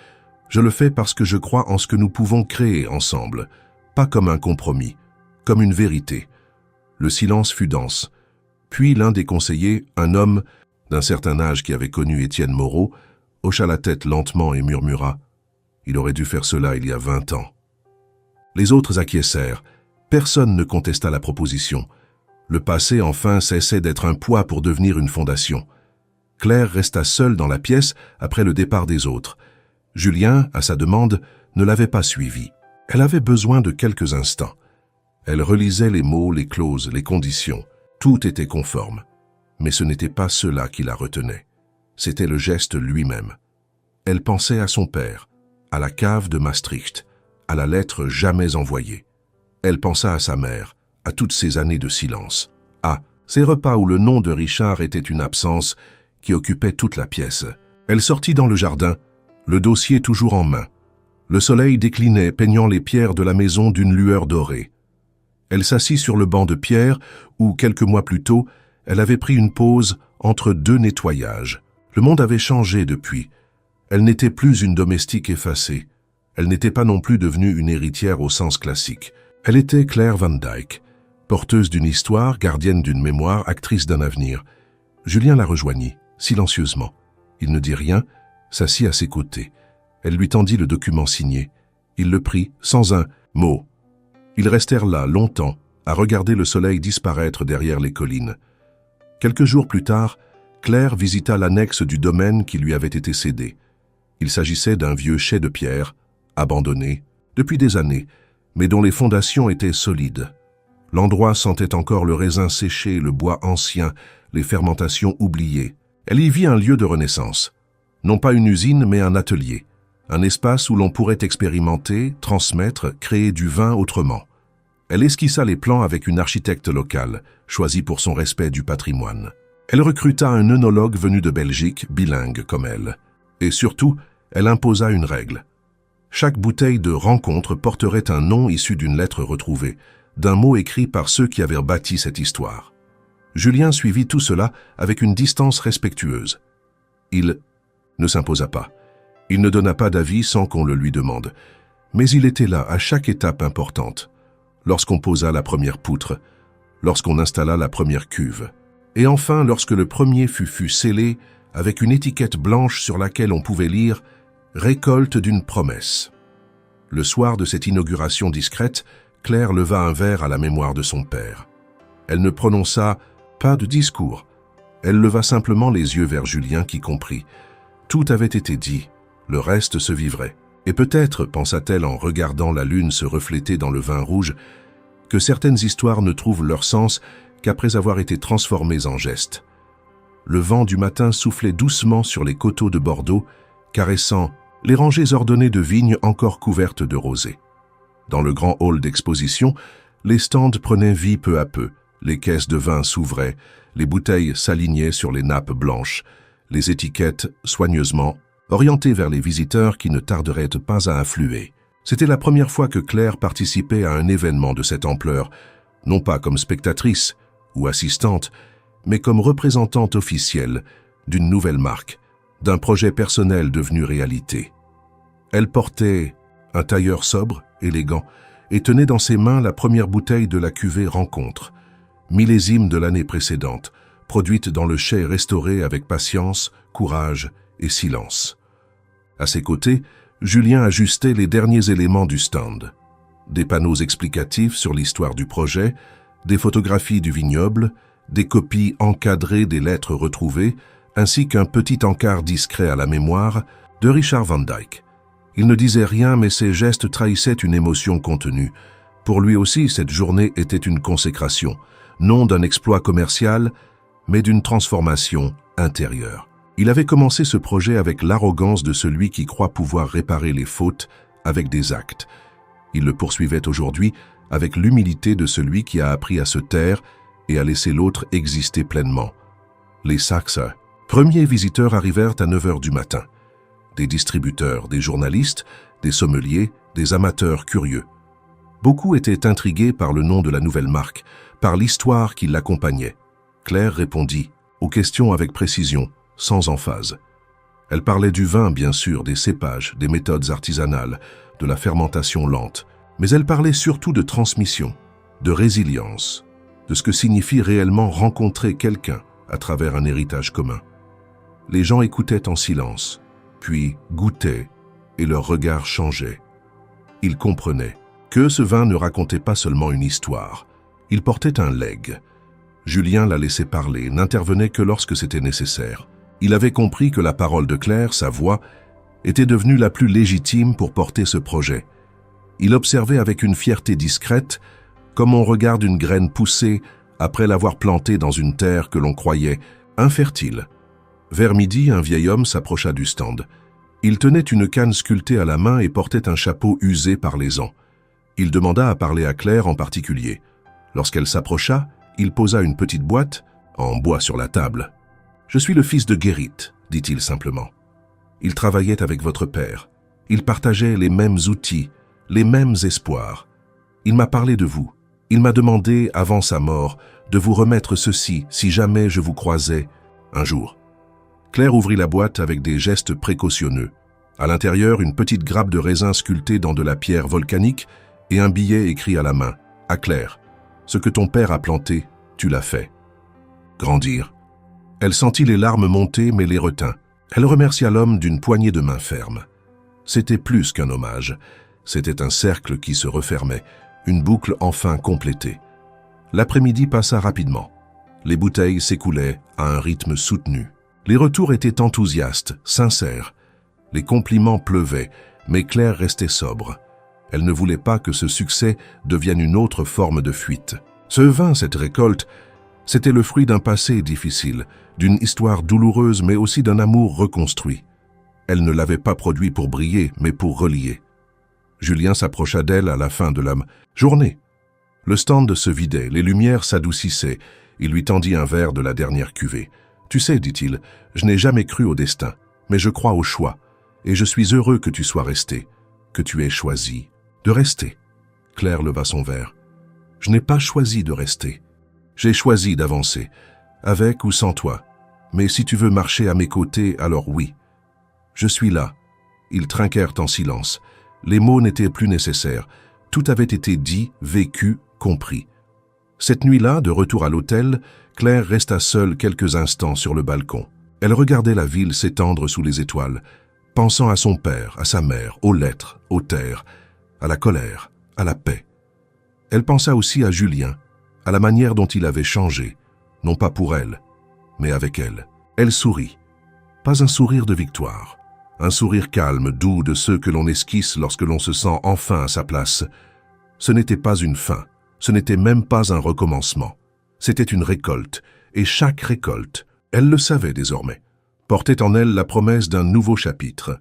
Je le fais parce que je crois en ce que nous pouvons créer ensemble, pas comme un compromis, comme une vérité. » Le silence fut dense. Puis l'un des conseillers, un homme d'un certain âge qui avait connu Étienne Moreau, hocha la tête lentement et murmura « Il aurait dû faire cela il y a 20 ans. » Les autres acquiescèrent. Personne ne contesta la proposition. Le passé, enfin, cessait d'être un poids pour devenir une fondation. Claire resta seule dans la pièce après le départ des autres. Julien, à sa demande, ne l'avait pas suivie. Elle avait besoin de quelques instants. Elle relisait les mots, les clauses, les conditions. Tout était conforme. Mais ce n'était pas cela qui la retenait. C'était le geste lui-même. Elle pensait à son père, à la cave de Maastricht, à la lettre jamais envoyée. Elle pensa à sa mère, à toutes ces années de silence, à ces repas où le nom de Richard était une absence qui occupait toute la pièce. Elle sortit dans le jardin, le dossier toujours en main. Le soleil déclinait, peignant les pierres de la maison d'une lueur dorée. Elle s'assit sur le banc de pierre où, quelques mois plus tôt, elle avait pris une pause entre 2 nettoyages. Le monde avait changé depuis. Elle n'était plus une domestique effacée. Elle n'était pas non plus devenue une héritière au sens classique. Elle était Claire Van Dyck, porteuse d'une histoire, gardienne d'une mémoire, actrice d'un avenir. Julien la rejoignit, silencieusement. Il ne dit rien, s'assit à ses côtés. Elle lui tendit le document signé. Il le prit, sans un mot. Ils restèrent là, longtemps, à regarder le soleil disparaître derrière les collines. Quelques jours plus tard, Claire visita l'annexe du domaine qui lui avait été cédé. Il s'agissait d'un vieux chai de pierre, abandonné, depuis des années, mais dont les fondations étaient solides. L'endroit sentait encore le raisin séché, le bois ancien, les fermentations oubliées. Elle y vit un lieu de renaissance. Non pas une usine, mais un atelier. Un espace où l'on pourrait expérimenter, transmettre, créer du vin autrement. Elle esquissa les plans avec une architecte locale, choisie pour son respect du patrimoine. Elle recruta un œnologue venu de Belgique, bilingue comme elle. Et surtout, elle imposa une règle. Chaque bouteille de rencontre porterait un nom issu d'une lettre retrouvée, d'un mot écrit par ceux qui avaient bâti cette histoire. Julien suivit tout cela avec une distance respectueuse. Il ne s'imposa pas. Il ne donna pas d'avis sans qu'on le lui demande. Mais il était là à chaque étape importante. Lorsqu'on posa la première poutre, lorsqu'on installa la première cuve, et enfin lorsque le premier fut scellé avec une étiquette blanche sur laquelle on pouvait lire « Récolte d'une promesse ». Le soir de cette inauguration discrète, Claire leva un verre à la mémoire de son père. Elle ne prononça pas de discours. Elle leva simplement les yeux vers Julien qui comprit. Tout avait été dit. le reste se vivrait. Et peut-être, pensa-t-elle en regardant la lune se refléter dans le vin rouge, que certaines histoires ne trouvent leur sens qu'après avoir été transformées en gestes. Le vent du matin soufflait doucement sur les coteaux de Bordeaux, caressant les rangées ordonnées de vignes encore couvertes de rosée. Dans le grand hall d'exposition, les stands prenaient vie peu à peu, les caisses de vin s'ouvraient, les bouteilles s'alignaient sur les nappes blanches, les étiquettes soigneusement orientées vers les visiteurs qui ne tarderaient pas à affluer. C'était la première fois que Claire participait à un événement de cette ampleur, non pas comme spectatrice ou assistante, mais comme représentante officielle d'une nouvelle marque, d'un projet personnel devenu réalité. Elle portait un tailleur sobre, élégant, et tenait dans ses mains la première bouteille de la cuvée Rencontre, millésime de l'année précédente, produite dans le chai restauré avec patience, courage et silence. À ses côtés, Julien ajustait les derniers éléments du stand. Des panneaux explicatifs sur l'histoire du projet, des photographies du vignoble, des copies encadrées des lettres retrouvées, ainsi qu'un petit encart discret à la mémoire de Richard Van Dyke. Il ne disait rien, mais ses gestes trahissaient une émotion contenue. Pour lui aussi, cette journée était une consécration, non d'un exploit commercial, mais d'une transformation intérieure. Il avait commencé ce projet avec l'arrogance de celui qui croit pouvoir réparer les fautes avec des actes. Il le poursuivait aujourd'hui avec l'humilité de celui qui a appris à se taire et à laisser l'autre exister pleinement. Les Saxers, premiers visiteurs, arrivèrent à 9 heures du matin. Des distributeurs, des journalistes, des sommeliers, des amateurs curieux. Beaucoup étaient intrigués par le nom de la nouvelle marque, par l'histoire qui l'accompagnait. Claire répondit aux questions avec précision, sans emphase. Elle parlait du vin, bien sûr, des cépages, des méthodes artisanales, de la fermentation lente, mais elle parlait surtout de transmission, de résilience, de ce que signifie réellement rencontrer quelqu'un à travers un héritage commun. Les gens écoutaient en silence, puis goûtaient, et leur regard changeait. Ils comprenaient que ce vin ne racontait pas seulement une histoire, il portait un legs. Julien la laissait parler, n'intervenait que lorsque c'était nécessaire. Il avait compris que la parole de Claire, sa voix, était devenue la plus légitime pour porter ce projet. Il observait avec une fierté discrète, comme on regarde une graine pousser après l'avoir plantée dans une terre que l'on croyait infertile. Vers midi, un vieil homme s'approcha du stand. Il tenait une canne sculptée à la main et portait un chapeau usé par les ans. Il demanda à parler à Claire en particulier. Lorsqu'elle s'approcha, il posa une petite boîte en bois sur la table. « Je suis le fils de Guérit, dit-il simplement. Il travaillait avec votre père. Il partageait les mêmes outils, les mêmes espoirs. Il m'a parlé de vous. Il m'a demandé, avant sa mort, de vous remettre ceci si jamais je vous croisais un jour. » Claire ouvrit la boîte avec des gestes précautionneux. À l'intérieur, une petite grappe de raisin sculptée dans de la pierre volcanique et un billet écrit à la main. « À Claire, ce que ton père a planté, tu l'as fait. » Grandir. Elle sentit les larmes monter, mais les retint. Elle remercia l'homme d'une poignée de main ferme. C'était plus qu'un hommage. C'était un cercle qui se refermait, une boucle enfin complétée. L'après-midi passa rapidement. Les bouteilles s'écoulaient à un rythme soutenu. Les retours étaient enthousiastes, sincères. Les compliments pleuvaient, mais Claire restait sobre. Elle ne voulait pas que ce succès devienne une autre forme de fuite. Ce vin, cette récolte, c'était le fruit d'un passé difficile, d'une histoire douloureuse, mais aussi d'un amour reconstruit. Elle ne l'avait pas produit pour briller, mais pour relier. Julien s'approcha d'elle à la fin de la journée. Le stand se vidait, les lumières s'adoucissaient. Il lui tendit un verre de la dernière cuvée. « Tu sais, dit-il, je n'ai jamais cru au destin, mais je crois au choix, et je suis heureux que tu sois resté, que tu aies choisi de rester. » Claire leva son verre. « Je n'ai pas choisi de rester. J'ai choisi d'avancer, avec ou sans toi. Mais si tu veux marcher à mes côtés, alors oui. Je suis là. » Ils trinquèrent en silence. Les mots n'étaient plus nécessaires. Tout avait été dit, vécu, compris. Cette nuit-là, de retour à l'hôtel, Claire resta seule quelques instants sur le balcon. Elle regardait la ville s'étendre sous les étoiles, pensant à son père, à sa mère, aux lettres, aux terres, à la colère, à la paix. Elle pensa aussi à Julien, à la manière dont il avait changé, non pas pour elle, mais avec elle. Elle sourit. Pas un sourire de victoire, un sourire calme, doux de ceux que l'on esquisse lorsque l'on se sent enfin à sa place. Ce n'était pas une fin, ce n'était même pas un recommencement. C'était une récolte, et chaque récolte, elle le savait désormais, portait en elle la promesse d'un nouveau chapitre.